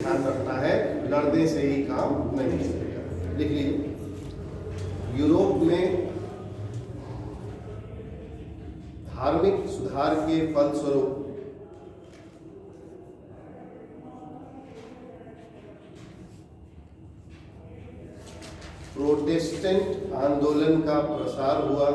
ध्यान रखना है, लड़ने से ही काम नहीं चलेगा। लिख लीजिए, यूरोप में धार्मिक सुधार के फलस्वरूप प्रोटेस्टेंट आंदोलन का प्रसार हुआ।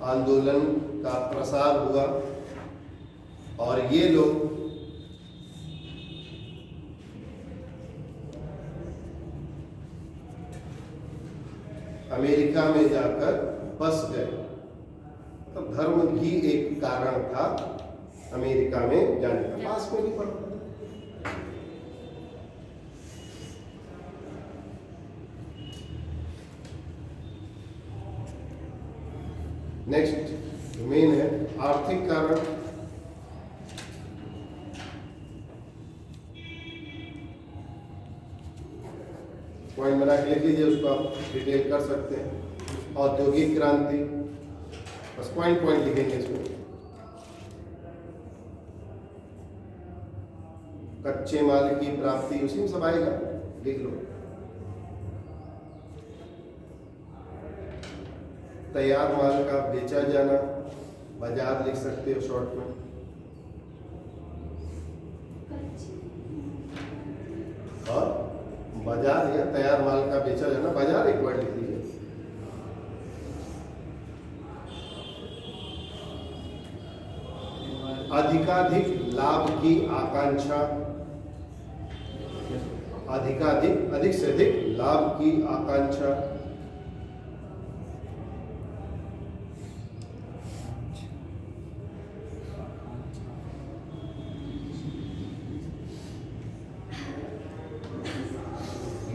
आंदोलन का प्रसार हुआ और ये लोग अमेरिका में जाकर बस गए। तो धर्म ही एक कारण था अमेरिका में जाने का। पास में नहीं पड़ता। नेक्स्ट मेन है आर्थिक कारण। पॉइंट बना के लिख लीजिए, उसको आप डिटेल कर सकते हैं। औद्योगिक क्रांति, बस पॉइंट पॉइंट लिखेंगे इसमें। कच्चे माल की प्राप्ति, उसी में सब आएगा, लिख लो। तैयार माल का बेचा जाना, बाजार लिख सकते हो शॉर्ट में। और बाजार या तैयार माल का बेचा जाना, बाजार एक वर्ड लिख लीजिए। अधिकाधिक लाभ की आकांक्षा, अधिकाधिक, अधिक से अधिक लाभ की आकांक्षा।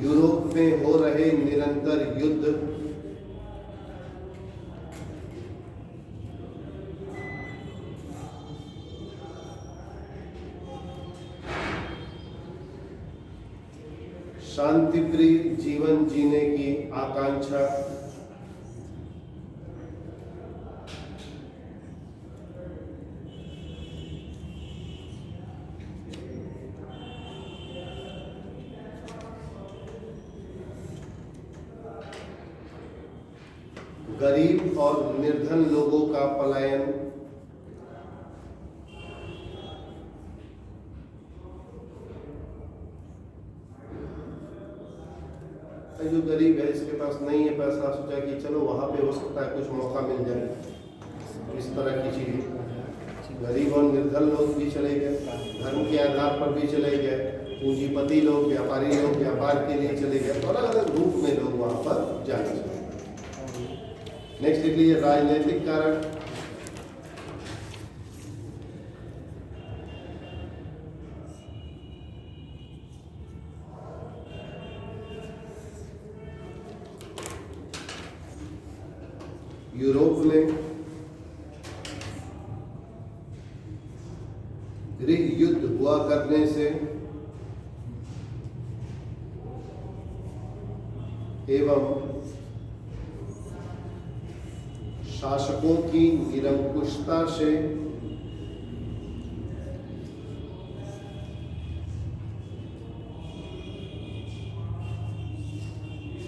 यूरोप में हो रहे निरंतर युद्ध, शांतिप्रिय जीवन जीने की आकांक्षा। गरीब और निर्धन लोगों का पलायन, जो गरीब है, इसके पास नहीं है पैसा, सोचा कि चलो वहां पे हो सकता है कुछ मौका मिल जाए। इस तरह की चीजें, गरीब और निर्धन लोग भी चले गए, धर्म के आधार पर भी चले गए, पूंजीपति लोग, व्यापारी लोग व्यापार के लिए चले गए, अलग अलग रूप में लोग वहां पर जाने लगे। नेक्स्ट लिख लीजिए, राजनीतिक कारण। यूरोप में गृह युद्ध हुआ करने से एवं शासकों की निरंकुशता से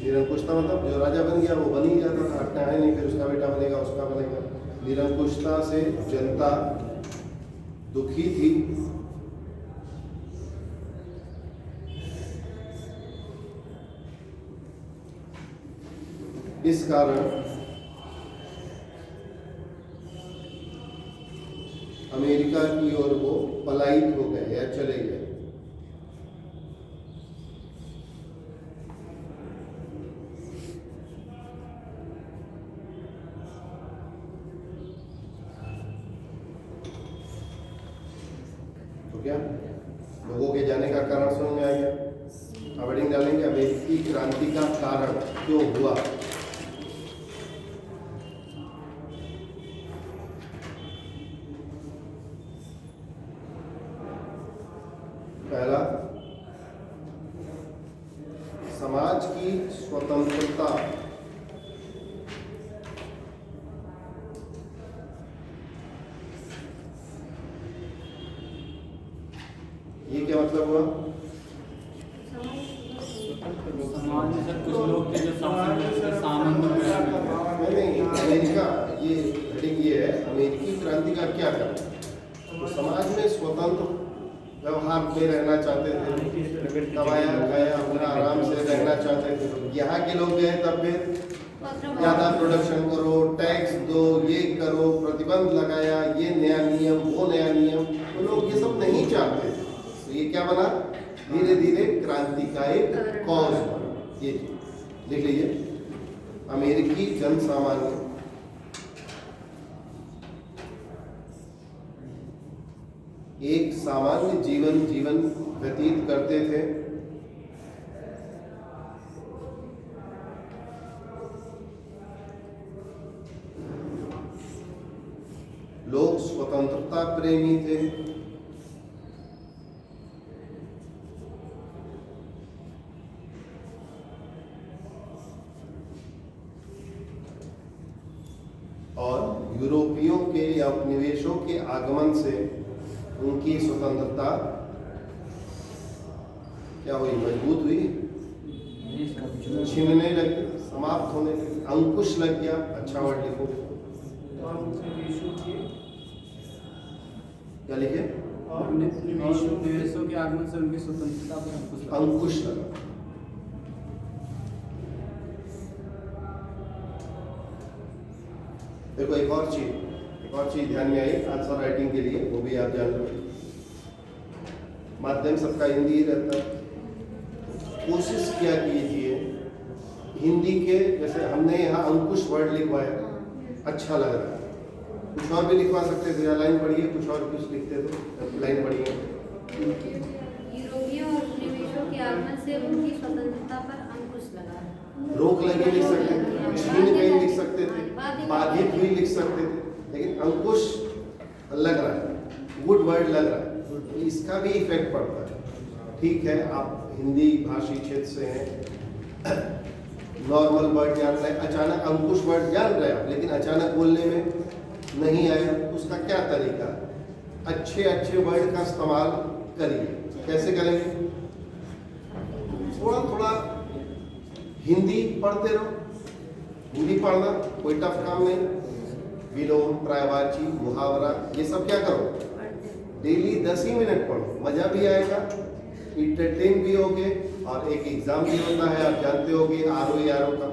निरंकुशता मतलब जो राजा बन गया वो बन ही जाता था, हटना है नहीं, फिर उसका बेटा बनेगा, उसका बनेगा। निरंकुशता से जनता दुखी थी। इस कारण अमेरिका की ओर वो पलायित हो गए या चले गए। तो क्या लोगों के जाने का कारण समझ में आ गया? अब हेडिंग डालेंगे, अमेरिकी क्रांति का कारण क्यों हुआ। पहला, समाज की की स्वतंत्रता, ये क्या मतलब हुआ? समाज में सर कुछ लोग थे जो सामंत नहीं, अमेरिका, ये हेडिंग ये है, अमेरिकी क्रांति का क्या करना। तो समाज में स्वतंत्र व्यवहार में रहना चाहते थे, कमाया खाया अपना आराम से रहना चाहते थे। यहाँ के लोग गए तब फिर ज़्यादा प्रोडक्शन करो, टैक्स दो, ये करो, प्रतिबंध लगाया, ये नया नियम, वो नया नियम, तो लोग ये सब नहीं चाहते थे। तो ये क्या बना, धीरे धीरे क्रांति का एक कॉज बना। ये लिख लीजिए, अमेरिकी जन सामान्य एक सामान्य जीवन व्यतीत करते थे। लोग स्वतंत्रता प्रेमी थे। और यूरोपियों के या उपनिवेशों के आगमन से उनकी स्वतंत्रता क्या हुई, मजबूत हुई, छीनने लगी, समाप्त होने लगी, अंकुश लग गया। अच्छा वर्ड लिखो, क्या लिखे? उपनिवेशों के आगमन से उनकी स्वतंत्रता पर अंकुश लगा। देखो एक और चीज ध्यान में आई आंसर राइटिंग के लिए, वो भी आप जान लो। माध्यम सबका हिंदी ही रहता है। कोशिश क्या कीजिए हिंदी के, जैसे हमने यहाँ अंकुश वर्ड लिखवाया, अच्छा लग रहा है, कुछ और भी लिखवा सकते थे। या लाइन पढ़िए, कुछ और कुछ लिखते तो लाइन पढ़िए। यूरोपियों और उपनिवेशों के आगमन से उनकी स्वतंत्रता पर अंकुश लगा। रोक लगी लिख सकते थे, छीन गई लिख सकते थे, बाधित हुई लिख सकते थे, लेकिन अंकुश लग रहा है, गुड वर्ड लग रहा है, इसका भी इफेक्ट पड़ता है। ठीक है, आप हिंदी भाषी क्षेत्र से हैं, नॉर्मल वर्ड जान रहे हैं, अचानक अंकुश वर्ड जान रहे हैं, लेकिन अचानक बोलने में नहीं आया, उसका क्या तरीका? अच्छे वर्ड का इस्तेमाल करिए। कैसे करेंगे? थोड़ा हिंदी पढ़ते रहो। हिंदी पढ़ना कोई टफ काम नहीं। विलोम, पर्यायवाची, मुहावरा, ये सब क्या करो, डेली 10 ही मिनट पढ़ो, मजा भी आएगा, इंटरटेन भी होगे। और एक एग्जाम भी होता है, आप जानते होगे, RO का,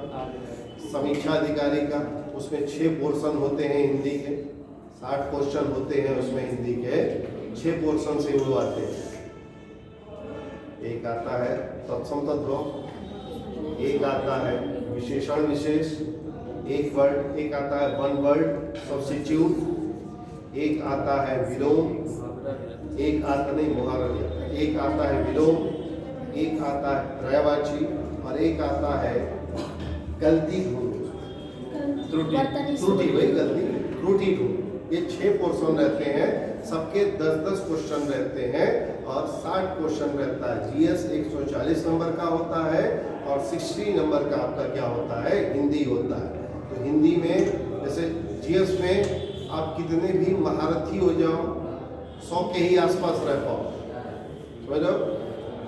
समीक्षा अधिकारी का, उसमें 6 पोर्शन होते हैं हिंदी के, 60 क्वेश्चन होते हैं उसमें, हिंदी के 6 पोर्शन से वो आते हैं। एक आता है तत्सम तद्भव, एक आता है विशेषण विशेष, एक आता है वन वर्ड सब्स्टिट्यूट, एक आता है विलोम, एक आता नहीं मुहावरा, एक आता है विलोम, एक आता है पर्यायवाची, और एक आता है गलती ढूंढ, त्रुटि वही गलती, त्रुटि ढूंढ। ये 6 पोर्शन रहते हैं, सबके 10-10 क्वेश्चन रहते हैं, और 60 क्वेश्चन रहता है। GS 140 नंबर का होता है, और 60 नंबर का आपका क्या होता है, हिंदी होता है। तो हिंदी में जैसे GS में आप कितने भी महारथी हो जाओ, 100 के ही आसपास रह पाओ, समझ लो।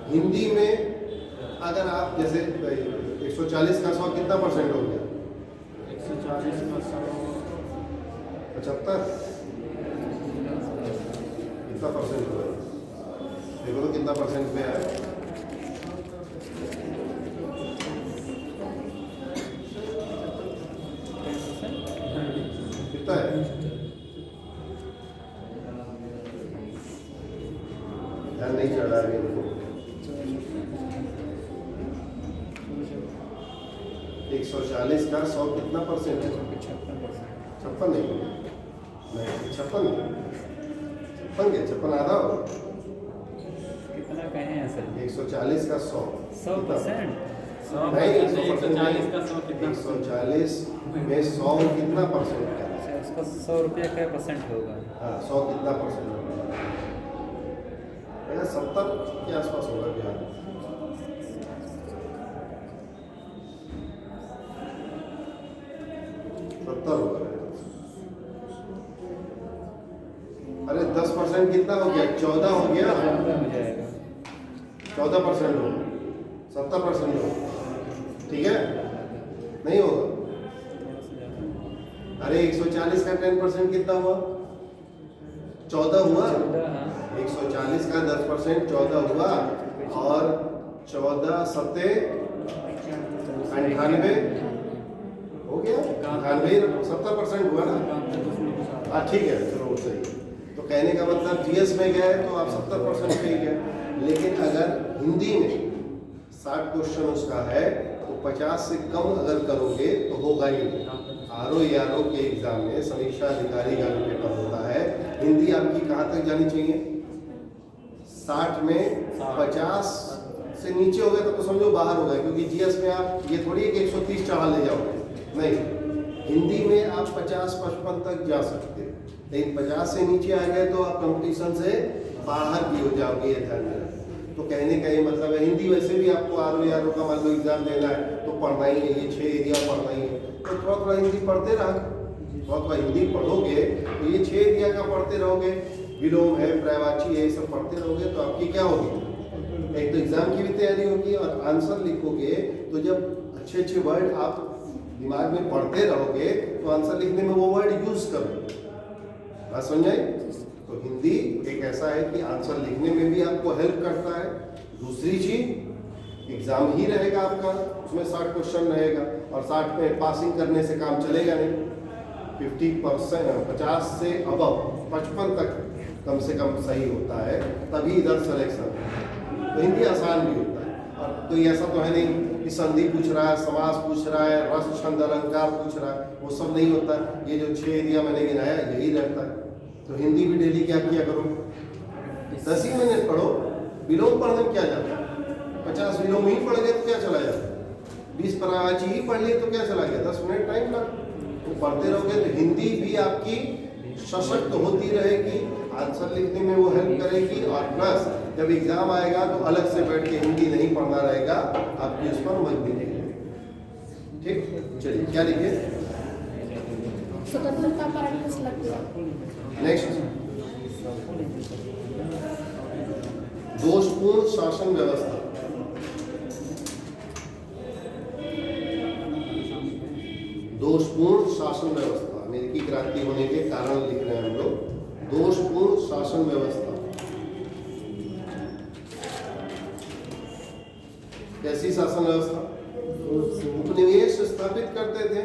हिंदी में अगर आप जैसे 140 का 100 कितना परसेंट हो गया? 140 का 75, कितना परसेंट हुआ? देखो तो कितना परसेंट में आया। कितना है? ध्यान नहीं चढ़ा है इनको। 140 का 100 कितना परसेंट है? 56 नहीं, 56 आधा हो। कितना कहे हैं सर? 140 का 100%। नहीं, 140 का 100 कितना? 140 में 100 कितना परसेंट है? उसका 100 रुपये का परसेंट होगा। हाँ, 100 कितना परसेंट होगा? 70 के आसपास होगा बिहार। 70 होगा। अरे 10% कितना हो गया? 14 हो गया। 14% हो, 70% हो, ठीक है, नहीं होगा। अरे 140 का 10% कितना हुआ? 14 हुआ। 140 का 10% 14 हुआ, और 14 सत्ते 98 हो गया। 98 70% हुआ ना। हाँ ठीक है, चलो सही। तो कहने का मतलब जीएस में गए तो आप 70% पे ही गए, लेकिन अगर हिंदी में 60 क्वेश्चन उसका है तो 50 से कम अगर करोगे तो होगा ही नहीं। आरओ के एग्जाम में समीक्षा अधिकारी का जो पेपर होता है, हिंदी आपकी कहाँ तक जानी चाहिए? 60 में 50 से नीचे हो गए तो समझो बाहर हो गए, क्योंकि जीएस में आप ये थोड़ी है कि 130 चढ़ा ले जाओगे, नहीं। हिंदी में आप 50-55 तक जा सकते हो, लेकिन 50 से नीचे आ गए तो आप कंपटीशन से बाहर भी हो जाओगे, ये ध्यान में। तो कहने का ये मतलब है, हिंदी वैसे भी आपको आरओ का मान लो एग्जाम देना है तो पढ़ना ही है, ये 6 एरिया पढ़ना ही है, तो थोड़ा थोड़ा हिंदी पढ़ते रहो। थोड़ा हिंदी पढ़ोगे तो ये 6 एरिया का पढ़ते रहोगे, विलोम है, पर्यायवाची है, ये सब पढ़ते रहोगे तो आपकी क्या होगी? एक तो एग्जाम की भी तैयारी होगी, और आंसर लिखोगे तो जब अच्छे अच्छे वर्ड आप दिमाग में पढ़ते रहोगे तो आंसर लिखने में वो वर्ड यूज करो। बात समझ आई? तो हिंदी एक ऐसा है कि आंसर लिखने में भी आपको हेल्प करता है। दूसरी चीज, एग्जाम ही रहेगा आपका, उसमें 60 क्वेश्चन रहेगा, और 60 पे पासिंग करने से काम चलेगा नहीं। 50% 50 से अबव 55 तक कम से कम सही होता है, तभी इधर सिलेक्शन। तो हिंदी आसान भी होता है, और कोई ऐसा तो है नहीं कि संधि पूछ रहा है, समास पूछ रहा है, रस छंद अलंकार पूछ रहा है, वो सब नहीं होता। ये जो 6 एरिया मैंने गिनाया यही रहता है। तो हिंदी भी डेली क्या किया करो, 10 ही मिनट पढ़ो। विलोम पढ़ने में क्या जाता है? 50 विलोम ही पढ़ गए तो क्या चला जाता है? 20 पर्यायवाची ही पढ़ लिए तो क्या चला गया? 10 मिनट टाइम लगा। तो पढ़ते रहोगे तो हिंदी भी आपकी सशक्त होती रहेगी, आंसर लिखने में वो हेल्प करेगी, और प्लस जब एग्जाम आएगा तो अलग से बैठ के हिंदी नहीं पढ़ना रहेगा, आपकी उस पर मजबूरी है। ठीक, चलिए क्या लिखे? स्वतंत्रता पर अंकुश लग गया। नेक्स्ट, दोषपूर्ण शासन व्यवस्था। दोषपूर्ण शासन व्यवस्था, अमेरिकी क्रांति होने के कारण लिख रहे हैं हम लोग। दोषपूर्ण शासन व्यवस्था कैसी शासन व्यवस्था? उपनिवेश स्थापित करते थे,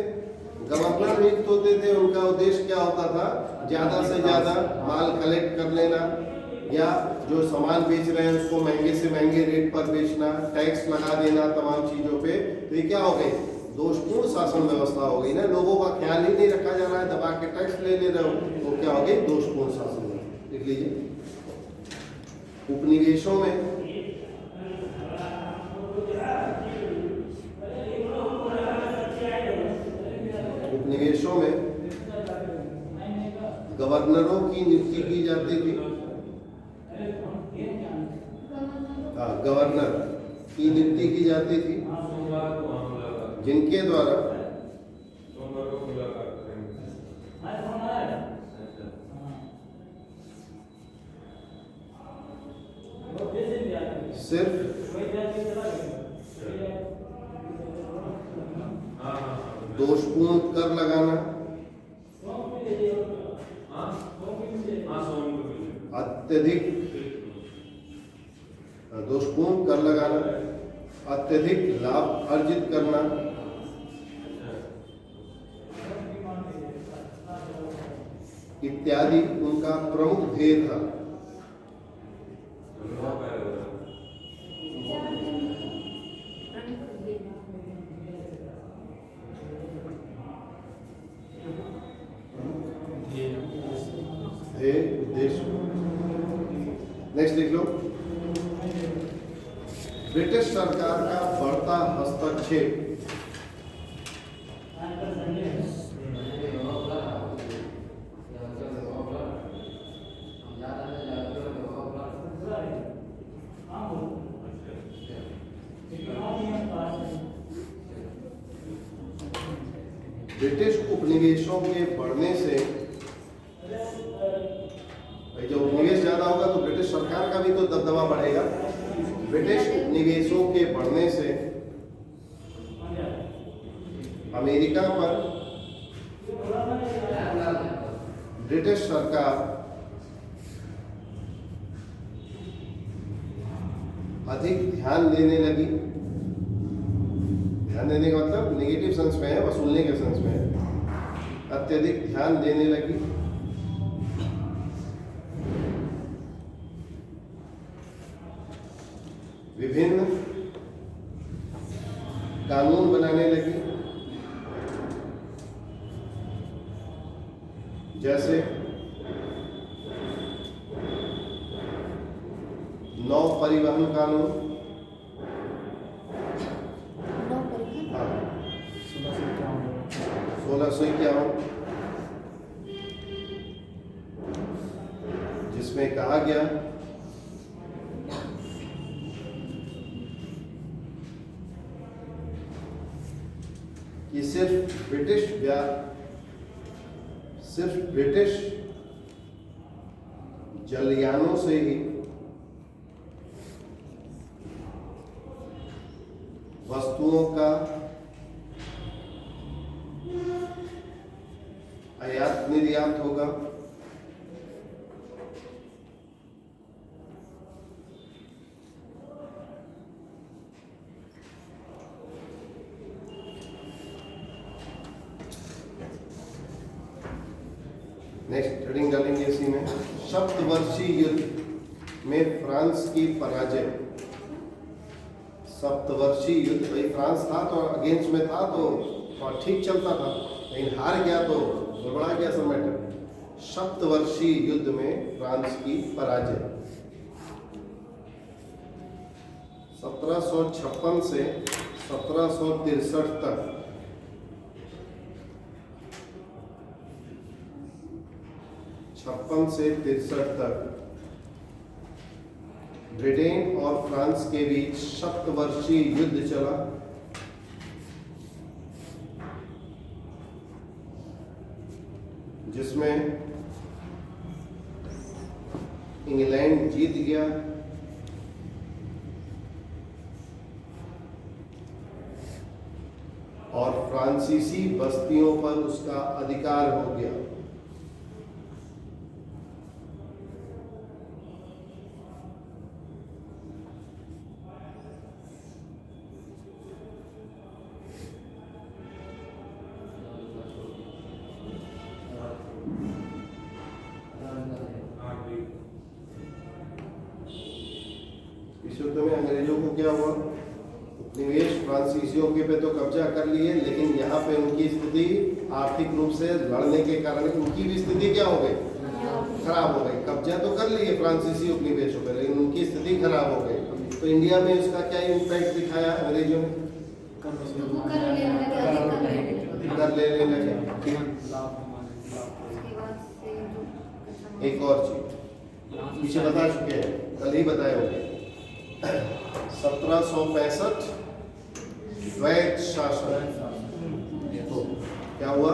गवर्नर नियुक्त होते थे, उनका उद्देश्य क्या होता था? ज्यादा से ज्यादा माल कलेक्ट कर लेना, या जो सामान बेच रहे हैं उसको महंगे से महंगे रेट पर बेचना, टैक्स लगा देना तमाम चीजों पे। तो ये क्या हो गई? दोषपूर्ण शासन व्यवस्था हो गई ना। लोगों का ख्याल ही नहीं रखा जा रहा है, दबा के टैक्स ले रहे हो, तो क्या हो गई? दोषपूर्ण शासन व्यवस्था। लिख लीजिए। उपनिवेशों में उपनिवेशों में गवर्नरों की नियुक्ति की जाती थी। गवर्नर की नियुक्ति की जाती थी, जिनके द्वारा सिर्फ दोषपूर्ण कर लगाना, अत्यधिक दोषपूर्ण कर लगाना, अत्यधिक लाभ अर्जित करना, इत्यादि उनका प्रमुख ध्येय था। उद्देश्य। नेक्स्ट देख लो। ब्रिटिश सरकार का बढ़ता हस्तक्षेप। ब्रिटिश उपनिवेशों के बढ़ने से, जब उपनिवेश ज्यादा होगा तो ब्रिटिश सरकार का भी तो दबदबा बढ़ेगा। ब्रिटिश उपनिवेशों के बढ़ने से अमेरिका पर ब्रिटिश सरकार अधिक ध्यान देने लगी। ध्यान देने का मतलब नेगेटिव सेंस में है, वसूलने के सेंस में है। अत्यधिक ध्यान देने लगी। विभिन्न कानून बनाने लगी, जैसे नौ परिवहन कानून, नौ परिवहन, हाँ 1651, जिसमें कहा गया कि सिर्फ ब्रिटिश जलयानों से ही वस्तुओं का आयात निर्यात होगा। नेक्स्ट हेडिंग डालेंगे इसी में, सप्तवर्षीय युद्ध में फ्रांस की पराजय। सप्तवर्षीय युद्ध, भाई फ्रांस था तो अगेंस्ट में था तो ठीक चलता था, लेकिन हार गया तो गड़बड़ा गया सब मैटर। सप्तवर्षीय युद्ध में फ्रांस की पराजय 1756 से 1763 तक। 56 से 63 तक ब्रिटेन और फ्रांस के बीच सप्तवर्षीय युद्ध चला। जिसमें इंग्लैंड जीत गया और फ्रांसीसी बस्तियों पर उसका अधिकार हो गया। इस युद्ध में अंग्रेजों को क्या हुआ? उपनिवेश फ्रांसीसियों के पे तो कब्जा कर लिए, लेकिन यहाँ पे उनकी स्थिति आर्थिक रूप से लड़ने के कारण उनकी भी स्थिति क्या हो गई? खराब हो गई। कब्जा तो कर लिए फ्रांसीसी उपनिवेशों पे, लेकिन उनकी स्थिति खराब हो गई। तो इंडिया में उसका क्या इम्पैक्ट दिखाया अंग्रेजों ने? कर लेने लगे। एक और चीज पीछे बता चुके हैं, कल ही बताए होंगे। 1765 द्वैत शासन। तो क्या हुआ?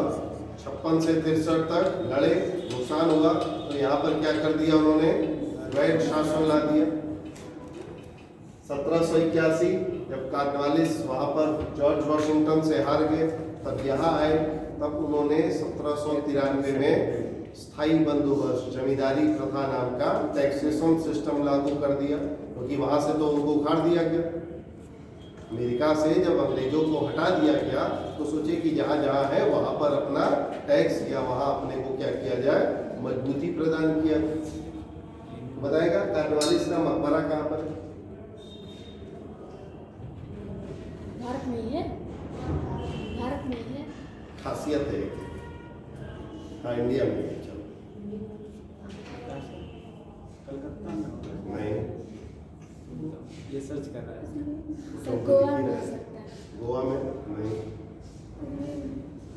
56 से 63 तक लड़े, नुकसान हुआ, तो यहाँ पर क्या कर दिया उन्होंने? द्वैत शासन ला दिया। 1781 जब कॉर्नवालिस वहाँ पर जॉर्ज वॉशिंगटन से हार गए, तब यहाँ आए, तब उन्होंने 1793 में स्थायी बंदोबस्त, जमींदारी प्रथा नाम का टैक्सेशन सिस्टम लागू कर दिया, क्योंकि वहां से तो उनको उखाड़ दिया गया। अमेरिका से जब अंग्रेजों को हटा दिया गया तो सोचे कि जहाँ जहाँ है वहां पर अपना टैक्स या वहां अपने को क्या किया जाए, मजबूती प्रदान किया। बताएगा कॉर्नवालिस का मकबरा कहाँ पर है? भारत में ही है, भारत में ही है। खासियत है, हाँ इंडिया में। कलकत्ता में नहीं, ये सर्च कर रहा है। सर गोवा में हो सकता है। गोवा में नहीं,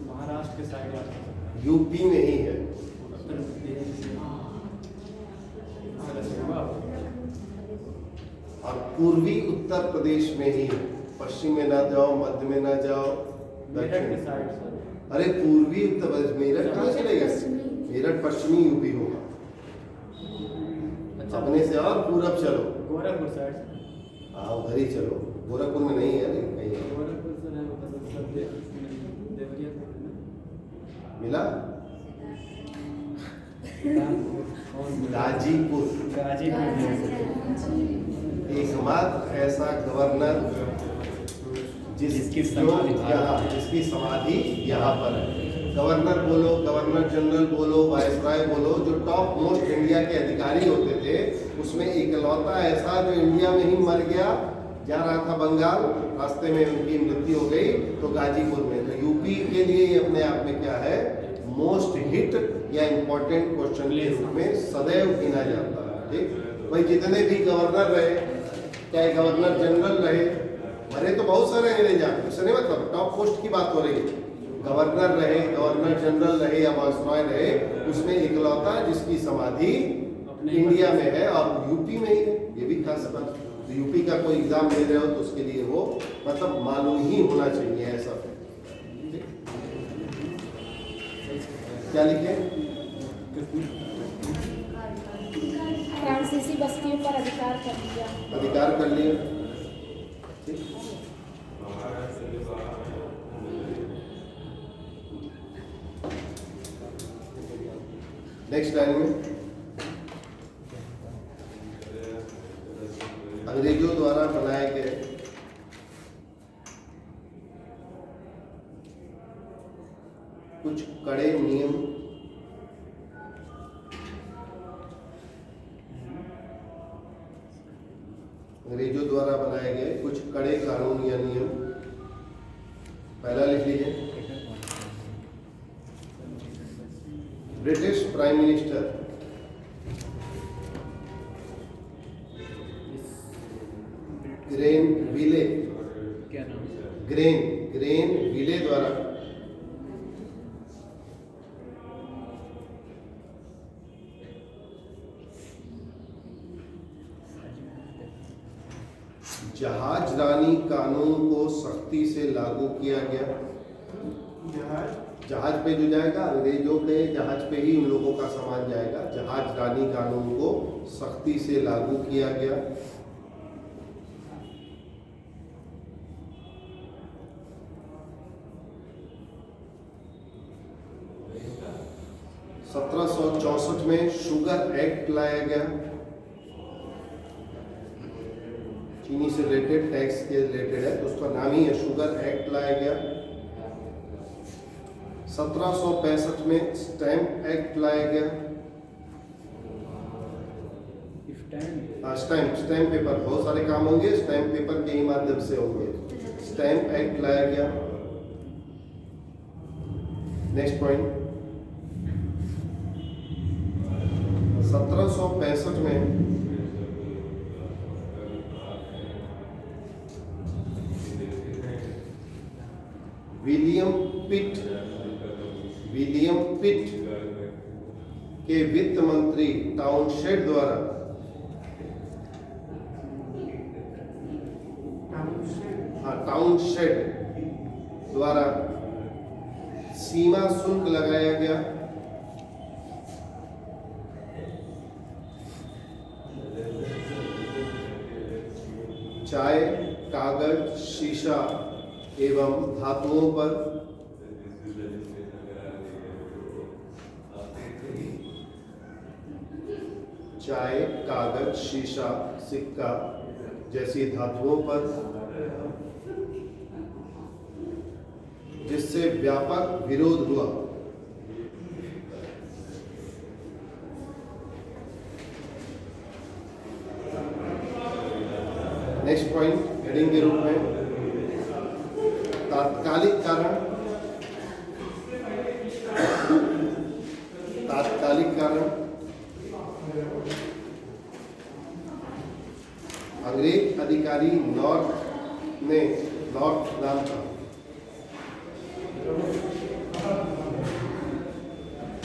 महाराष्ट्र के साइड आ सकता है। यूपी में ही है। उत्तर प्रदेश और पूर्वी उत्तर प्रदेश में ही, पश्चिम में ना जाओ, मध्य में ना जाओ, मेरठ के साइड सर। अरे पूर्वी उत्तर प्रदेश, मेरठ कहाँ चले गए? मेरठ पश्चिमी यूपी होगा। अच्छा, अपने से और पूरब चलो, गोरखपुर साइड सर। हाँ उधर ही चलो, गोरखपुर में नहीं है लेकिन कहीं है। गोरखपुर सर है उधर सर देवरिया से मिला? गाजीपुर। गाजीपुर एकमात्र ऐसा गवर्नर जिसकी समाधि यहाँ पर है। गवर्नर बोलो, गवर्नर जनरल बोलो, वायसराय बोलो, जो टॉप मोस्ट इंडिया के अधिकारी होते थे, उसमें इकलौता ऐसा जो इंडिया में ही मर गया, जा रहा था बंगाल, रास्ते में उनकी मृत्यु हो गई, तो गाजीपुर में। तो यूपी के लिए ये अपने आप में क्या है, मोस्ट हिट या इम्पोर्टेंट क्वेश्चन के रूप में सदैव गिना जाता है। ठीक भाई, जितने भी गवर्नर रहे, चाहे गवर्नर जनरल रहे, मरे तो बहुत सारे अंग्रेज आके, उससे नहीं मतलब टॉप पोस्ट की बात हो रही है। गवर्नर रहे, गवर्नर जनरल रहे या वायसराय रहे, उसमें इकलौता जिसकी समाधि इंडिया में है और यूपी में ही है। ये भी खास बात। तो यूपी का कोई एग्जाम दे रहे हो तो उसके लिए वो मतलब मालूम ही होना चाहिए ऐसा। क्या लिखे? फ्रांसीसी बस्तियों पर अधिकार कर लिया। अधिकार कर लिया। नेक्स्ट लाइन में अंग्रेजों द्वारा बनाए गए कुछ कड़े नियम अंग्रेजों द्वारा बनाए गए कुछ कड़े कानून या नियम। पहला लिख लीजिए, ब्रिटिश प्राइम मिनिस्टर ग्रेनविले, क्या नाम? ग्रेनविले द्वारा जहाजरानी कानून को सख्ती से लागू किया गया। जहाज पे जो जाएगा, अंग्रेजों के जहाज पे ही उन लोगों का सामान जाएगा। जहाजरानी कानून को सख्ती से लागू किया गया। सत्रह 1764 में शुगर एक्ट लाया गया। चीनी से रिलेटेड, टैक्स के रिलेटेड है, तो उसका नाम ही है शुगर एक्ट लाया गया। 1765 में स्टैम्प एक्ट लाया गया। स्टैम्प पेपर, बहुत सारे काम होंगे स्टैम्प पेपर के ही माध्यम से होंगे। स्टैम्प एक्ट लाया गया। नेक्स्ट पॉइंट, 1765 में विलियम पिट के वित्त मंत्री टाउनशेड द्वारा सीमा शुल्क लगाया गया। चाय, कागज, शीशा एवं धातुओं पर चाय, कागज, शीशा, सिक्का जैसी धातुओं पर, जिससे व्यापक विरोध हुआ। नेक्स्ट पॉइंट हेडिंग के रूप में, तात्कालिक कारण अंग्रेज अधिकारी नॉर्थ नाम था।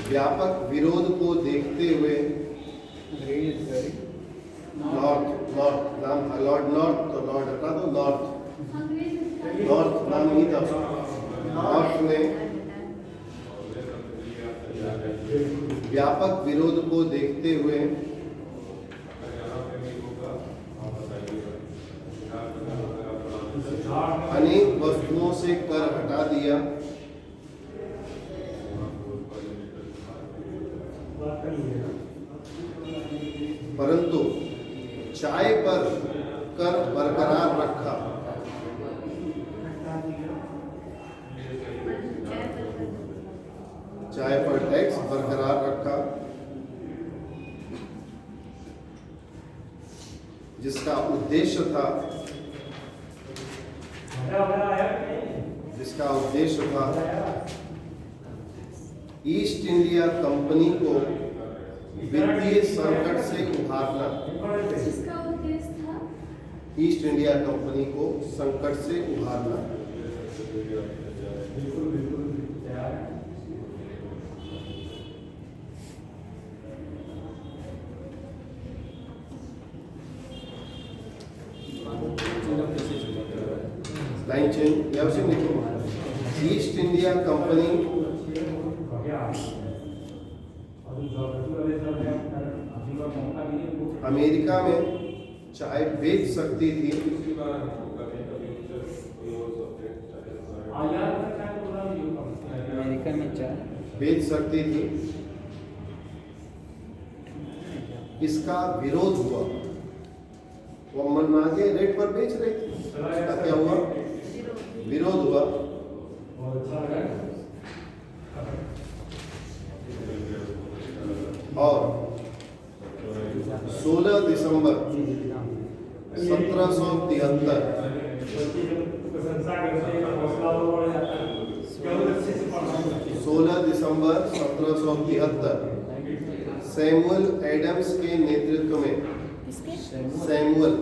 व्यापक विरोध को देखते हुए नॉर्थ नाम था। लॉर्ड नॉर्थ, तो लॉर्ड हटा दो, नॉर्थ नाम नहीं था उसका। नॉर्थ ने व्यापक विरोध को देखते हुए अनेक वस्तुओं से कर हटा दिया, परंतु चाय पर कर बरकरार रखा। चाय पर टैक्स बरकरार रखा, जिसका उद्देश्य था ईस्ट इंडिया कंपनी को वित्तीय संकट से उभारना। इसका उद्देश्य था ईस्ट इंडिया कंपनी को संकट से उभारना। लाइन चेंज या उसे लिखो। ईस्ट इंडिया कंपनी अमेरिका में चाय बेच सकती थी, अमेरिका में चाय बेच सकती थी। इसका विरोध हुआ। वो मनमाने रेट पर बेच रही थी, इसका क्या हुआ? विरोध हुआ। और 16 दिसंबर 1773 16 दिसंबर 1773 सैमुअल एडम्स के नेतृत्व में सैमुअल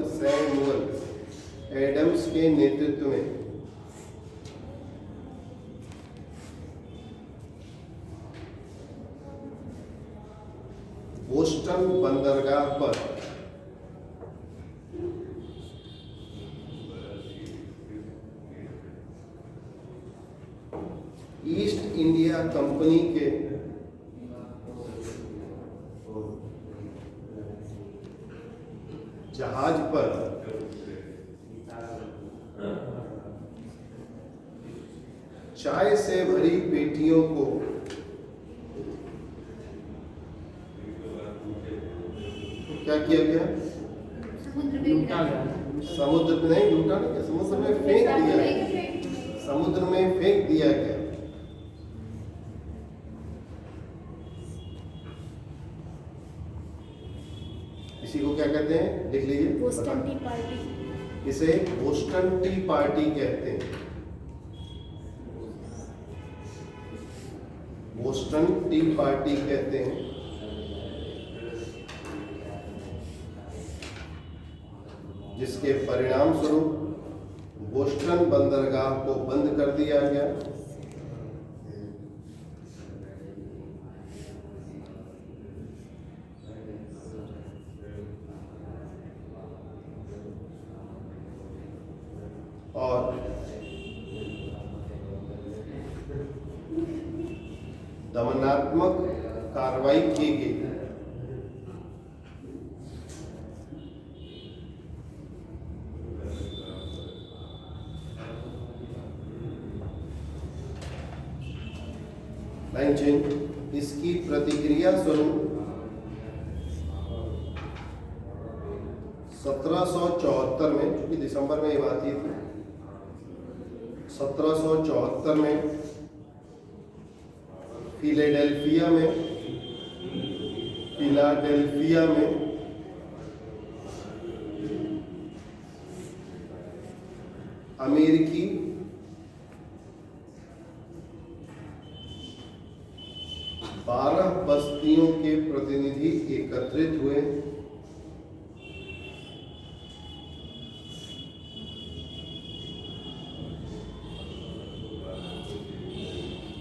एडम्स के नेतृत्व में बोस्टन बंदरगाह पर ईस्ट इंडिया कंपनी के जहाज पर चाय से भरी पेटियों को क्या किया गया? समुद्र में नहीं, लूटा नहीं, समुद्र में फेंक दिया गया। समुद्र में फेंक दिया गया। इसी को क्या कहते हैं? लिख लीजिए। Boston T party. इसे बोस्टन टी पार्टी कहते हैं। बोस्टन टी पार्टी कहते हैं। जिसके परिणाम स्वरूप बोस्टन बंदरगाह को बंद कर दिया गया। और दमनात्मक कार्रवाई की गई। इसकी प्रतिक्रिया स्वरूप 1774 में, क्योंकि दिसंबर में ये बात ही थी, 1774 में फिलाडेल्फिया में अमेरिकी बस्तियों के प्रतिनिधि एकत्रित हुए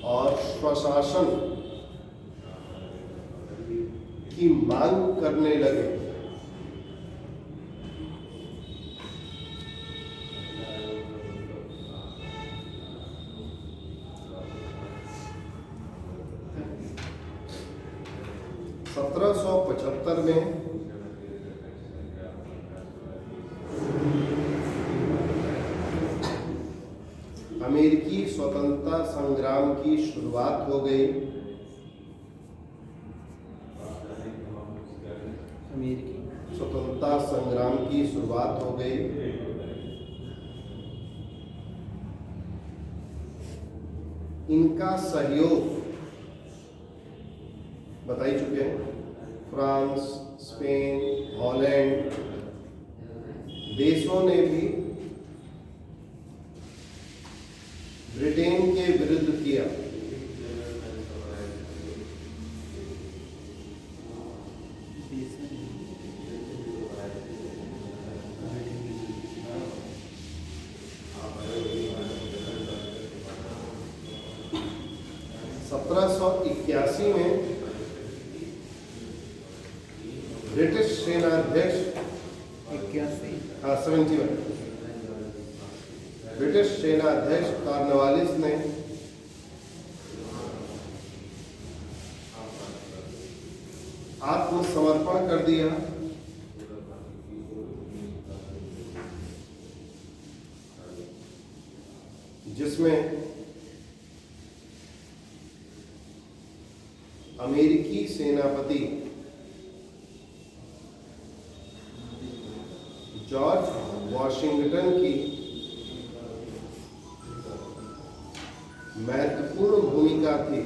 और स्वशासन की मांग करने लगे। 1775 में अमेरिकी स्वतंत्रता संग्राम की शुरुआत हो गई। अमेरिकी स्वतंत्रता संग्राम की शुरुआत हो गई। इनका सहयोग बता ही चुके हैं, फ्रांस, स्पेन, हॉलैंड देशों ने भी ब्रिटेन के विरुद्ध किया। इक्यासी में ब्रिटिश सेनाध्यक्ष 71 ब्रिटिश सेनाध्यक्ष कॉर्नवालिस ने आत्मसमर्पण कर दिया। जिसमें अमेरिकी सेनापति जॉर्ज वॉशिंगटन की महत्वपूर्ण भूमिका थी।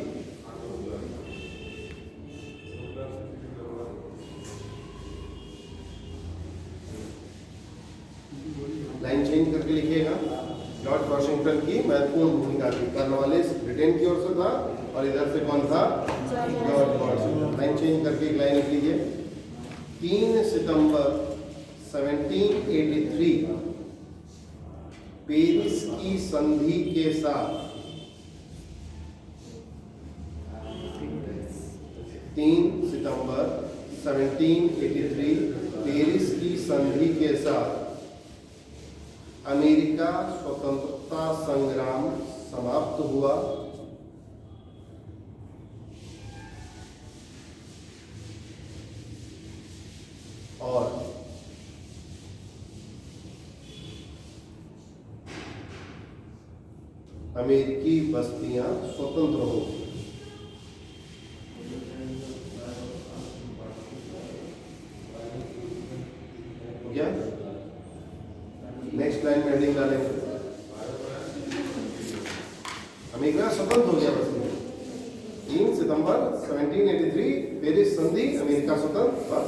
लाइन चेंज करके लिखिएगा। जॉर्ज वॉशिंगटन की महत्वपूर्ण भूमिका थी। कॉर्नवालिस ब्रिटेन की ओर से था और इधर से कौन था? George Washington. लाइन चेंज करके एक लाइन लिख लीजिए। 3 सितंबर 1783 पेरिस की संधि के साथ 3 सितंबर 1783 पेरिस की संधि के साथ अमेरिका स्वतंत्रता संग्राम समाप्त हुआ। और अमेरिकी बस्तियां स्वतंत्र हो गई। क्या नेक्स्ट लाइन में हेडिंग डालेंगे। अमेरिका स्वतंत्र हो गया बस्तियां। 3 सितंबर 1783 पेरिस संधि, अमेरिका स्वतंत्र। बस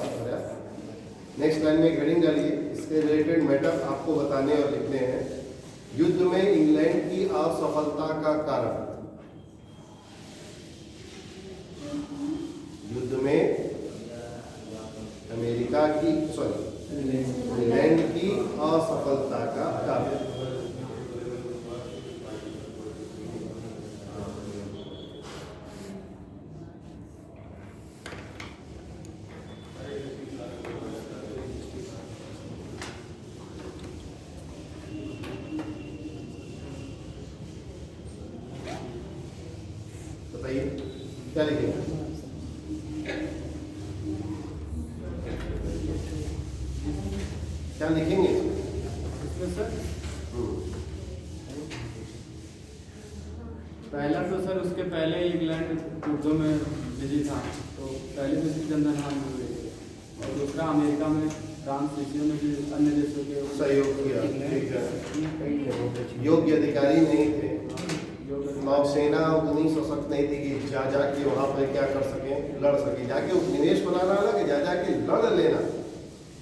नेक्स्ट लाइन में एक हेडिंग डालिए। इसके रिलेटेड मैटर आपको बताने और लिखने हैं। युद्ध में इंग्लैंड की असफलता का कारण। युद्ध में अमेरिका की इंग्लैंड की असफलता का कारण। बताइए क्या लिखेंगे? क्या लिखेंगे इसमें सर? पहला तो सर उसके पहले इंग्लैंड युद्धों में बिजी था, तो पहले तो इसकी जनगणना हुई है। और दूसरा अमेरिका में फ्रांस एशिया में भी अन्य देशों के सहयोग किया। ठीक है। योग्य अधिकारी नहीं थे। नौसेना उतनी सशक्त नहीं थी कि जा के वहां पर क्या कर सके, लड़ सके। जाके उपनिवेश बनाना अलग है, जा के लड़ लेना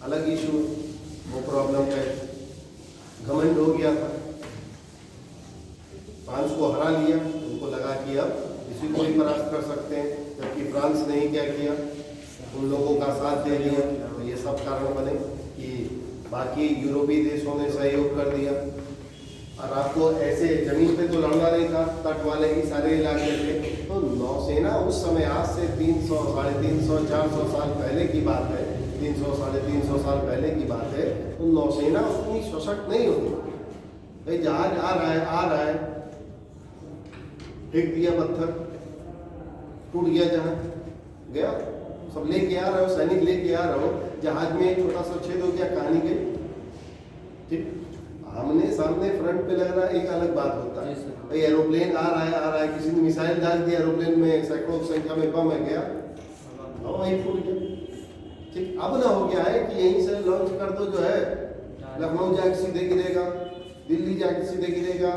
अलग इशू। वो प्रॉब्लम है। घमंड हो गया था। फ्रांस को हरा लिया, उनको लगा कि अब इसी को ही परास्त कर सकते हैं, जबकि फ्रांस ने ही क्या किया, उन लोगों का साथ दे दिया। तो ये सब कारण बने कि बाकी यूरोपीय देशों ने सहयोग कर दिया। और आपको ऐसे जमीन पे तो लड़ना नहीं था, तट वाले ही सारे इलाके थे। तो नौसेना उस समय, आज से 300, 350, 400 साल पहले की बात है, 300, 350 साल पहले की बात है। तो नौसेना उतनी सशक्त नहीं होती। भाई जहाज आ रहा है, फेंक दिया पत्थर, टूट गया, जहाज गया, सब लेके आ रहे हो, सैनिक लेके आ रहे हो, जहाज में एक छोटा सा छेद हो गया, कहानी गई। ठीक, आमने सामने फ्रंट पे लग रहा है, एक अलग बात होता है। जी सर। भाई एरोप्लेन आ रहा है, किसी ने मिसाइल डाल दिया एरोप्लेन में, सैकड़ों की संख्या में बम है गया, और वहीं फूट गया। ठीक, अब ना हो गया है कि यहीं से लॉन्च कर दो, जो है लखनऊ जाके सीधे गिरेगा, दिल्ली जाके सीधे गिरेगा,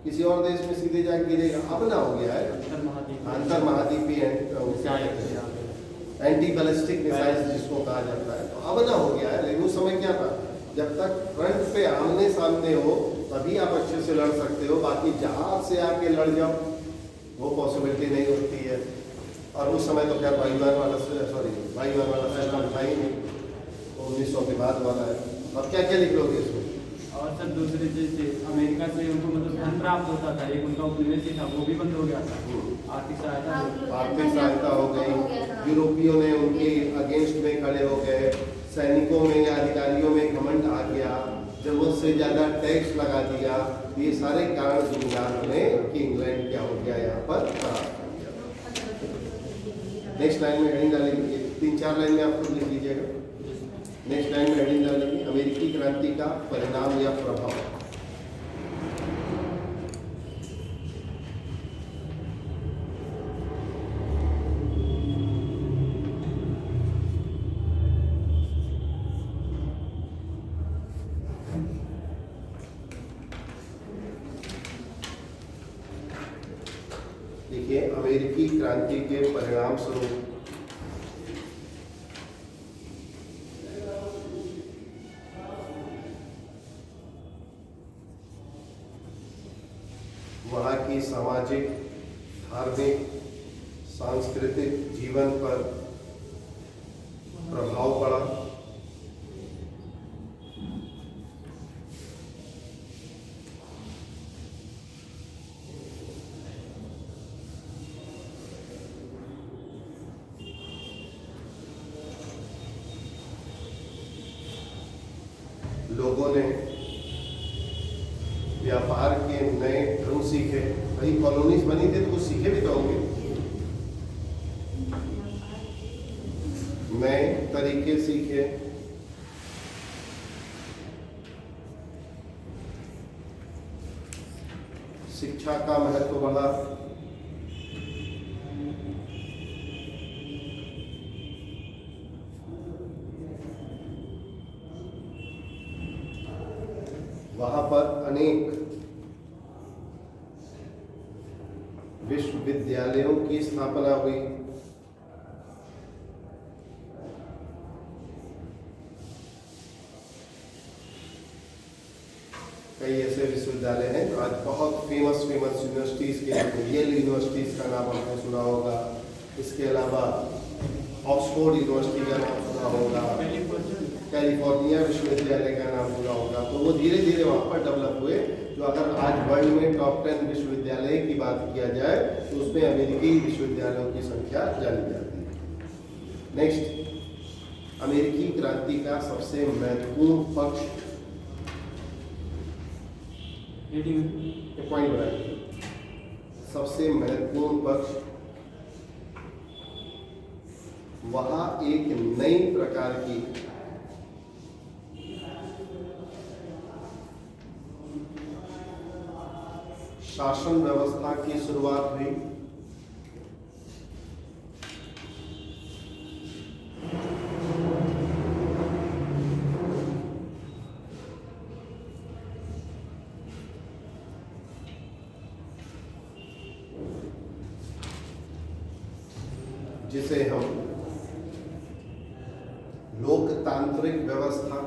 किसी और देश में सीधे जाके गिरेगा। अब ना हो गया है अंतर महाद्वीपीय एंटी बैलिस्टिक मिसाइल्स जिसको कहा जाता है, तो अब ना हो गया है। लेकिन उस समय क्या था, जब तक फ्रंट पे आमने सामने हो तभी आप अच्छे से लड़ सकते हो, बाकी जहाज से आके लड़ जाओ वो पॉसिबिलिटी नहीं होती है। और उस समय तो क्या वायुयान वाला सिस्टम था ही नहीं, 1900 के बाद वाला है। अब क्या क्या लिख लोगे इसमें? और सर दूसरी चीज थी, अमेरिका से उनको मतलब धन प्राप्त होता था, एक उनका उपनिवेश ही था, वो भी बंद हो गया था। आर्थिक सहायता हो गई, यूरोपियों ने उनके अगेंस्ट में खड़े हो गए, सैनिकों में या अधिकारियों में घमंड आ गया, जरूरत से ज्यादा टैक्स लगा दिया। ये सारे कारण जुगाड़ में कि इंग्लैंड क्या हो गया यहाँ पर खराब हो गया। नेक्स्ट लाइन में हेडिंग डालेंगे, 3-4 लाइन में आप खुद लिख लीजिएगा। नेक्स्ट लाइन में हेडिंग डालेंगे, अमेरिकी क्रांति का परिणाम या प्रभाव। देखिए, अमेरिकी क्रांति के परिणाम स्वरूप वहाँ की सामाजिक, धार्मिक, सांस्कृतिक जीवन पर प्रभाव पड़ा। लोगों ने व्यापार के नए ढंग सीखे, वही कॉलोनीज बनी थी तो कुछ सीखे भी तो होंगे, नए तरीके सीखे। शिक्षा का महत्व बढ़ा, वहां पर अनेक विश्वविद्यालयों की स्थापना हुई। कई ऐसे विश्वविद्यालय हैं जो आज बहुत फेमस यूनिवर्सिटीज के, येल यूनिवर्सिटीज का नाम आपने सुना होगा, इसके अलावा ऑक्सफोर्ड यूनिवर्सिटी का नाम सुना होगा, कैलिफोर्निया विश्वविद्यालय का नाम सुना होगा। तो वो धीरे धीरे वहाँ पर डेवलप हुए, जो अगर आज वर्ल्ड में टॉप 10 विश्वविद्यालय की बात किया जाए तो उसमें अमेरिकी विश्वविद्यालयों की संख्या जानी जाती है। नेक्स्ट, अमेरिकी क्रांति का सबसे महत्वपूर्ण पक्ष, पॉइंट बनाइए, सबसे महत्वपूर्ण पक्ष, वहां एक नई प्रकार की शासन व्यवस्था की शुरुआत हुई। जिसे हम लोकतांत्रिक व्यवस्था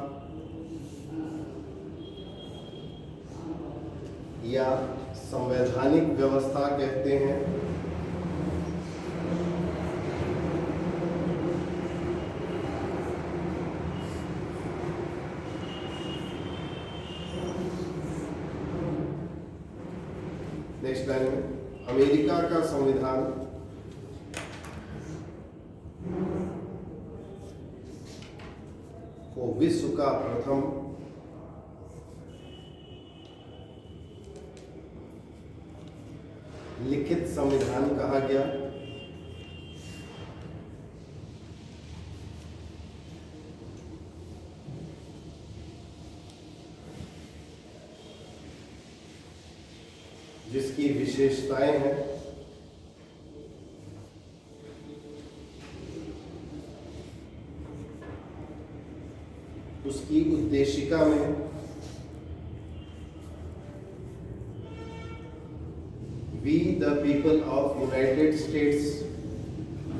या संवैधानिक व्यवस्था कहते हैं। नेक्स्ट लाइन में, अमेरिका का संविधान को विश्व का प्रथम लिखित संविधान कहा गया। इसकी विशेषताएं हैं। उसकी उद्देशिका में we the people of United States,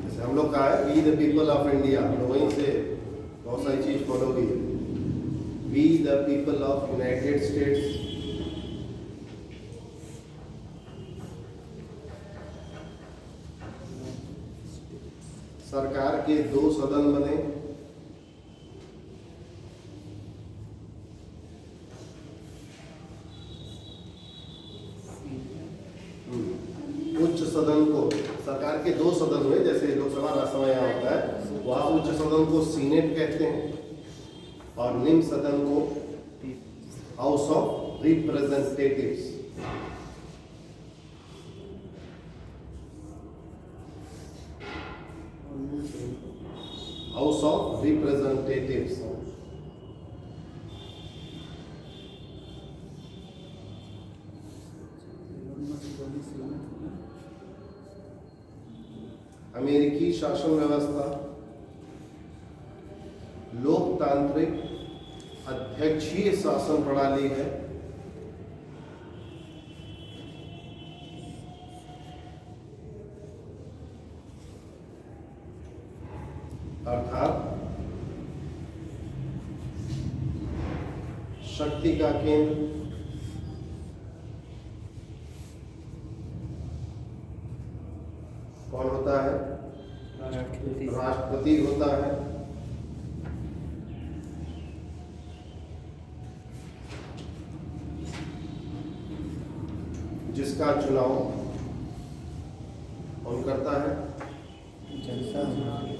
जैसे हम लोग का है we the people of India, हम लोग वहीं से बहुत सारी चीज फॉलो की है। We the people of United States, सरकार के 2 सदन बने, उच्च सदन को, सरकार के 2 सदन हुए, जैसे लोकसभा राज्यसभा यहाँ होता है, वहाँ उच्च सदन को सीनेट कहते हैं और निम्न सदन को house of representatives. House of representatives. अमेरिकी शासन व्यवस्था लोकतांत्रिक अध्यक्षीय शासन प्रणाली है। अर्थात शक्ति का केंद्र कौन होता है? राष्ट्रपति होता है। जिसका चुनाव कौन करता है?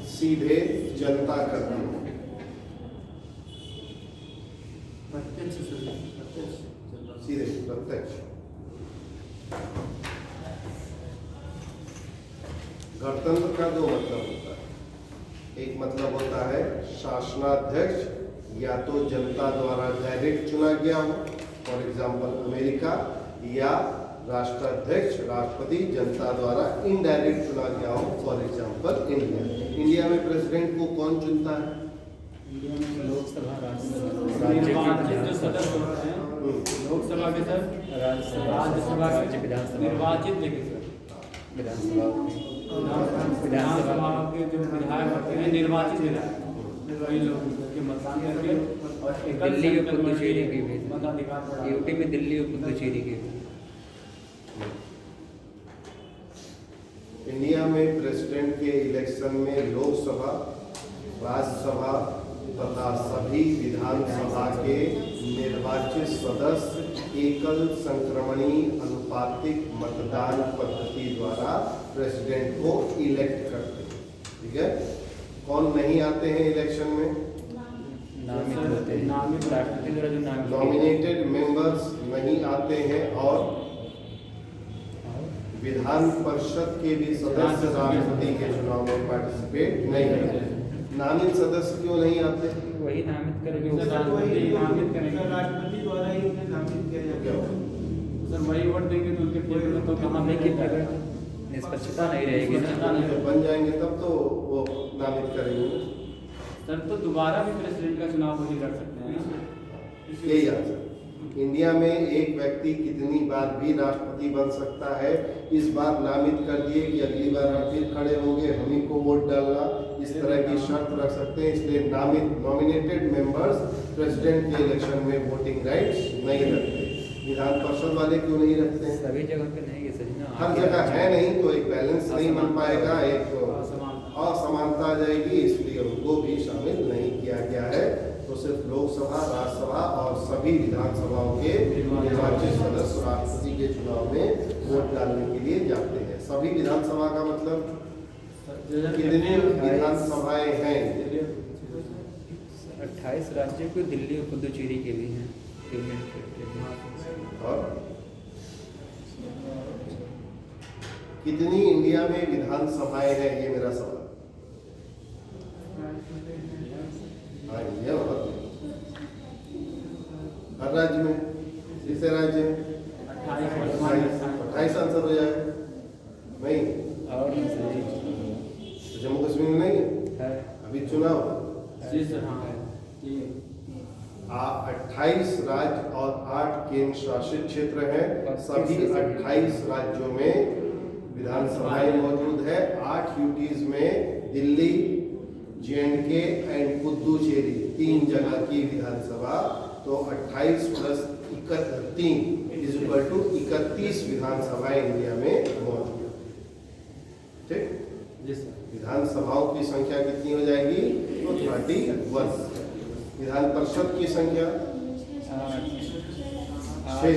सीधे जनता करती है। सीधे प्रत्यक्ष। गणतंत्र का 2 मतलब होता है। एक मतलब होता है शासनाध्यक्ष या तो जनता द्वारा डायरेक्ट चुना गया हो, फॉर एग्जाम्पल अमेरिका, या राष्ट्राध्यक्ष राष्ट्रपति जनता द्वारा इनडायरेक्ट चुना गया हो, फॉर एग्जाम्पल इंडिया। इंडिया में प्रेसिडेंट को कौन चुनता है? लोकसभा, राज्यसभा, निर्वाचित जो सदस्य होते हैं, लोकसभा के सर, राज्यसभा के विधानसभा, निर्वाचित लेके सर, विधानसभा के जो विधायक होते हैं, निर्वाचित विधायक, वही लोग के मतदान करके, और दिल्ली और पुडुचेरी के भी मताधिकार, यूपी में दिल्ली और पुडुचेरी के। इंडिया में प्रेसिडेंट के इलेक्शन में लोकसभा, राज्यसभा तथा सभी विधानसभा के निर्वाचित सदस्य एकल संक्रमणीय अनुपातिक मतदान पद्धति द्वारा प्रेसिडेंट को इलेक्ट करते हैं। ठीक है। कौन नहीं आते हैं इलेक्शन में? नामित होते हैं, नामित राष्ट्रपति द्वारा जो नामित, नॉमिनेटेड मेंबर्स नहीं आते हैं, और विधान परिषद के भी सदस्य राष्ट्रपति के चुनाव में पार्टिसिपेट नहीं करते। नामित सदस्य क्यों नहीं आते? वही नामित करेंगे, नामित करेंगे, राष्ट्रपति द्वारा ही उन्हें नामित किया जाएगा। सर वही वोट देंगे तो उनके फेवर में तो कहाँ में की निष्पक्षता नहीं रहेगी ना, तो बन जाएंगे तब तो वो नामित करेंगे। सर तो दोबारा भी प्रेसिडेंट का चुनाव वही कर सकते हैं ना, यही आंसर। इंडिया में एक व्यक्ति कितनी बार भी राष्ट्रपति बन सकता है। इस बार नामित कर दिए कि अगली बार हम फिर खड़े होंगे, हम ही को वोट डालना, इस तरह की शर्त रख सकते हैं। इसलिए नॉमिनेटेड मेंबर्स प्रेसिडेंट के इलेक्शन में वोटिंग राइट्स नहीं रखते। विधान परिषद वाले क्यों नहीं रखते हैं? सभी जगह पे नहीं है सर ना, हर जगह है नहीं, तो एक बैलेंस नहीं बन पाएगा, एक असमानता आ जाएगी, इसलिए उनको भी शामिल नहीं किया गया है। तो सिर्फ लोकसभा, राज्यसभा और सभी विधानसभाओं के निर्वाचित सदस्य राष्ट्रपति के चुनाव में वोट डालने के लिए जाते हैं। सभी विधानसभा का मतलब कितनी विधानसभाएं हैं? 28 राज्यों को, दिल्ली और पुडुचेरी के भी हैं। और कितनी इंडिया में विधानसभाएं हैं, ये मेरा सवाल। हाँ, ये हर राज्य में, जिसे राज्य में 28 आंसर हो जाएगा। नहीं और तो जम्मू कश्मीर में नहीं है है अभी चुनाव। जी सर हाँ है 28 राज्य और 8 केंद्र शासित क्षेत्र हैं। सभी 28 राज्यों में विधानसभाएं मौजूद है। 8 यूटीज में दिल्ली, J&K एंड पुदुचेरी 3 जगह की विधानसभा। तो 28 प्लस 3 इज इक्वल टू 31 विधानसभाएं इंडिया में मौजूद है। ठीक, जी सर विधानसभाओं की संख्या कितनी हो जाएगी? तो 31। विधान परिषद की संख्या 6।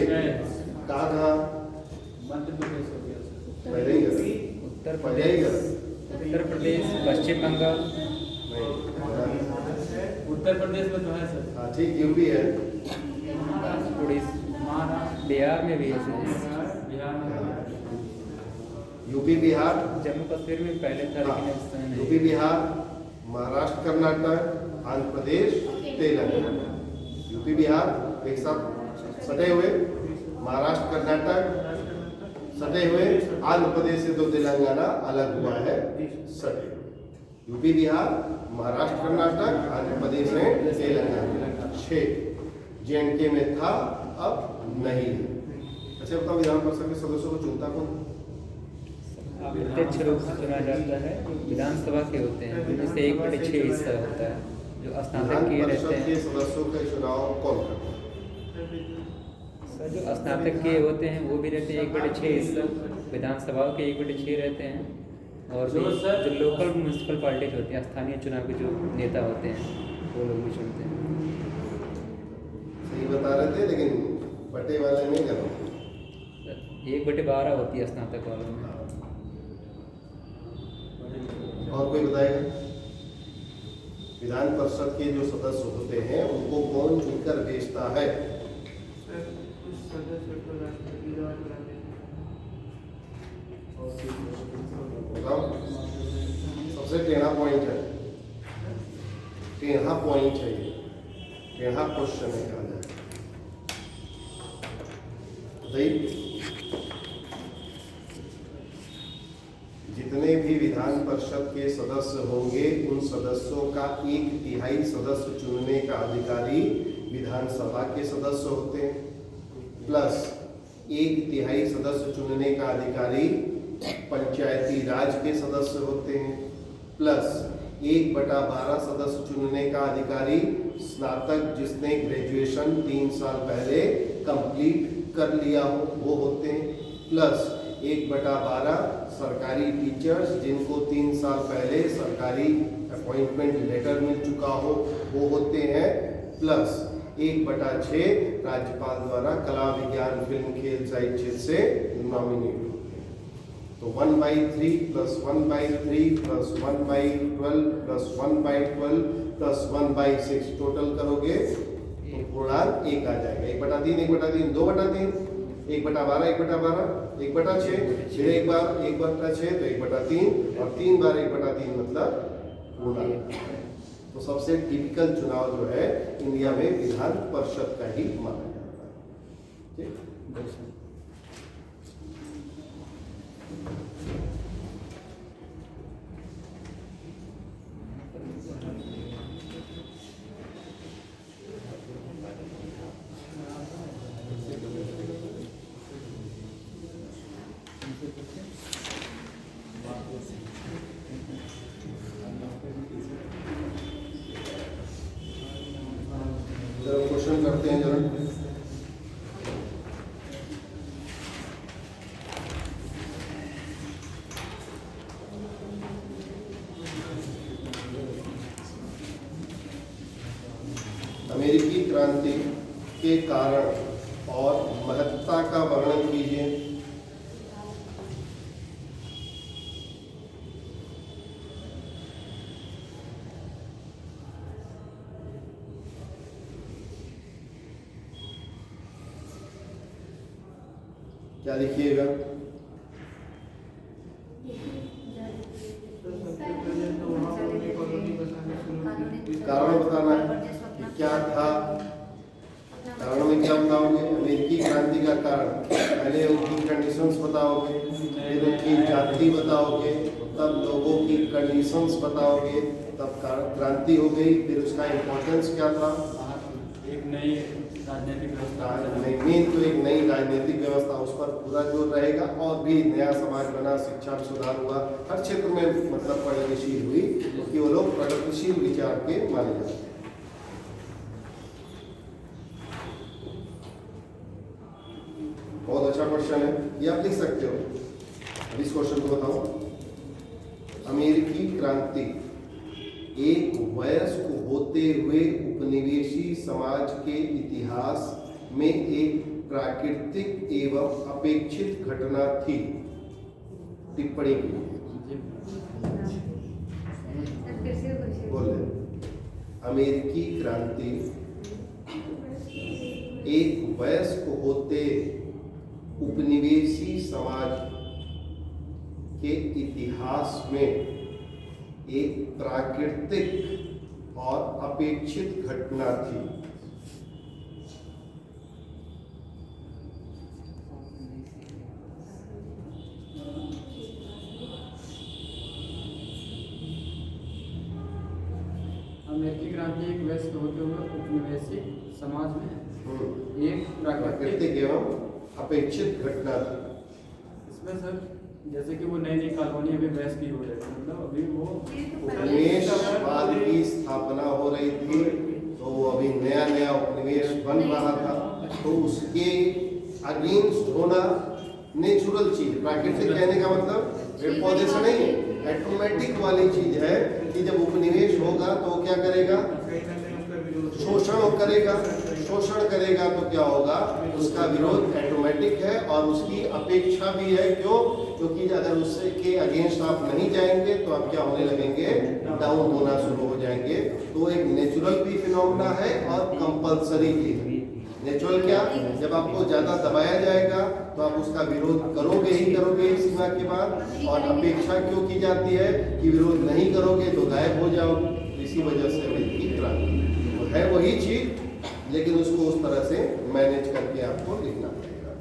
कहाँ मध्य प्रदेश हो गया सर। पहले ही है। उत्तर पहले ही प्रदेश है। उत्तर प्रदेश पश्चिम बंगाल नहीं, उत्तर प्रदेश में तो है सर। हाँ ठीक, यूपी है। उड़ीसा महाराष्ट्र बिहार में भी है सर। बिहार में यूपी बिहार, जम्मू कश्मीर में पहले था हाँ, लेकिन इस समय नहीं। यूपी बिहार, महाराष्ट्र कर्नाटक, आंध्र प्रदेश, तेलंगाना। यूपी बिहार एक साथ सटे हुए, महाराष्ट्र कर्नाटक सटे हुए, आंध्र प्रदेश से तो तेलंगाना अलग हुआ है सटे। यूपी बिहार, महाराष्ट्र कर्नाटक, आंध्र प्रदेश में तेलंगाना 6। J&K में था, अब नहीं है। अच्छा बताओ, विधान परिषद के सदस्यों को चुनता कौन? प्रत्यक्ष रूप से चुना जाता है, जो विधानसभा के होते हैं उनमें से 1/6 हिस्सा होता है जो स्नातक किए रहते परिषद के हैं। सदस्यों का चुनाव कौन करता है? सर जो स्नातक किए होते हैं वो भी रहते हैं 1/6 हिस्सा, विधानसभाओं के 1/6 रहते हैं, और भी जो लोकल म्यूनसिपल पार्टीज होती हैं, स्थानीय चुनाव के जो नेता होते हैं वो लोग भी चुनते हैं। सही बता रहे थे, लेकिन बटे वाले नहीं कर रहे। 1/12 होती है स्नातक वालों में। और कोई बताएगा? विधान परिषद के जो सदस्य होते हैं उनको कौन चुनकर भेजता है? कुछ सदस्य को राष्ट्रपति द्वारा बुलाते हैं। बताओ, सबसे टेढ़ा पॉइंट है, टेढ़ा पॉइंट है ये, टेढ़ा क्वेश्चन है। कहा जाए बताइए, जितने भी विधान परिषद के सदस्य होंगे उन सदस्यों का 1/3 सदस्य चुनने का अधिकारी विधानसभा के सदस्य होते हैं, प्लस 1/3 सदस्य चुनने का अधिकारी पंचायती राज के सदस्य होते हैं, प्लस 1/12 सदस्य चुनने का अधिकारी स्नातक जिसने ग्रेजुएशन 3 साल पहले कंप्लीट कर लिया हो वो होते हैं, प्लस 1/12 सरकारी टीचर्स जिनको 3 साल पहले सरकारी अपॉइंटमेंट लेटर मिल चुका हो वो होते हैं, प्लस 1/6 राज्यपाल द्वारा कला विज्ञान फिल्म खेल साहित्य क्षेत्र से नॉमिनेट होते हैं। तो 1/3 plus 1/3 plus 1/12 plus 1/12 plus 1/6 total करोगे तो पूर्णांक 1 आ जाएगा। 1/3 1/3 2/3 1/12 1/12 1/6 फिर एक बार 1/6 तो 1/3 और 3 बार 1/3 मतलब पूर्णांक। तो सबसे टिपिकल चुनाव जो है इंडिया में विधान परिषद का ही माना जाता है। ठीक, जरा क्वेश्चन करते हैं जरा। अमेरिकी क्रांति के कारण और महत्ता का वर्णन कीजिए। क्या लिखिएगा? तो सबसे पहले तो वहाँ पर अपनी कॉलोनी बसाने शुरू की। कारण बताना है कि क्या था, कारण में क्या बताओगे? अमेरिकी क्रांति का कारण, पहले उनकी कंडीशंस बताओगे, फिर उनकी जाति बताओगे, तब लोगों की कंडीशंस बताओगे, तब क्रांति हो गई। फिर उसका इम्पोर्टेंस क्या था? एक नई राजनीतिक व्यवस्था मेन तो एक नई राजनीतिक व्यवस्था, उस पर पूरा जोर रहेगा। और भी नया समाज बना, शिक्षा में सुधार हुआ, हर क्षेत्र में मतलब प्रगतिशील हुई, क्योंकि वो लोग प्रगतिशील विचार के माने जाते हैं। बहुत अच्छा क्वेश्चन है, ये आप लिख सकते हो। अब इस क्वेश्चन को बताओ। अमेरिकी क्रांति एक वयस्क होते हुए उपनिवेशी समाज के इतिहास में एक प्राकृतिक एवं अपेक्षित घटना थी। टिप्पणी की बोले। अमेरिकी क्रांति एक वयस्क होते उपनिवेशी समाज के इतिहास में एक प्राकृतिक और अपेक्षित घटना थी। अमेरिकी क्रांति एक वयस्क होते हुए उपनिवेशी समाज में एक प्राकृतिक एवं अपेक्षित घटना थी। इसमें सर जैसे कि वो नई नई कॉलोनी अभी वैस की हो रही है, मतलब अभी वो उपनिवेशवाद की स्थापना हो रही थी, तो वो अभी नया नया उपनिवेश बन रहा था, तो उसके अगेंस्ट होना नेचुरल चीज। प्राकृतिक कहने का मतलब पेड़ पौधे से नहीं, ऑटोमेटिक वाली चीज है कि जब उपनिवेश होगा तो क्या करेगा? शोषण करेगा। शोषण करेगा तो क्या होगा? उसका विरोध ऑटोमेटिक है और उसकी अपेक्षा भी है। क्यों? क्योंकि अगर उससे के अगेंस्ट आप नहीं जाएंगे तो आप क्या होने लगेंगे? डाउन होना शुरू हो जाएंगे। तो एक नेचुरल भी फिनोमेना है और कंपल्सरी भी है। नेचुरल क्या? जब आपको ज्यादा दबाया जाएगा तो आप उसका विरोध करोगे ही करोगे एक सीमा के बाद। और अपेक्षा क्यों की जाती है कि विरोध नहीं करोगे तो गायब हो जाओगे। इसी वजह से अमेरिकी क्रांति है वही चीज, लेकिन उसको उस तरह से मैनेज करके आपको लिखना पड़ेगा।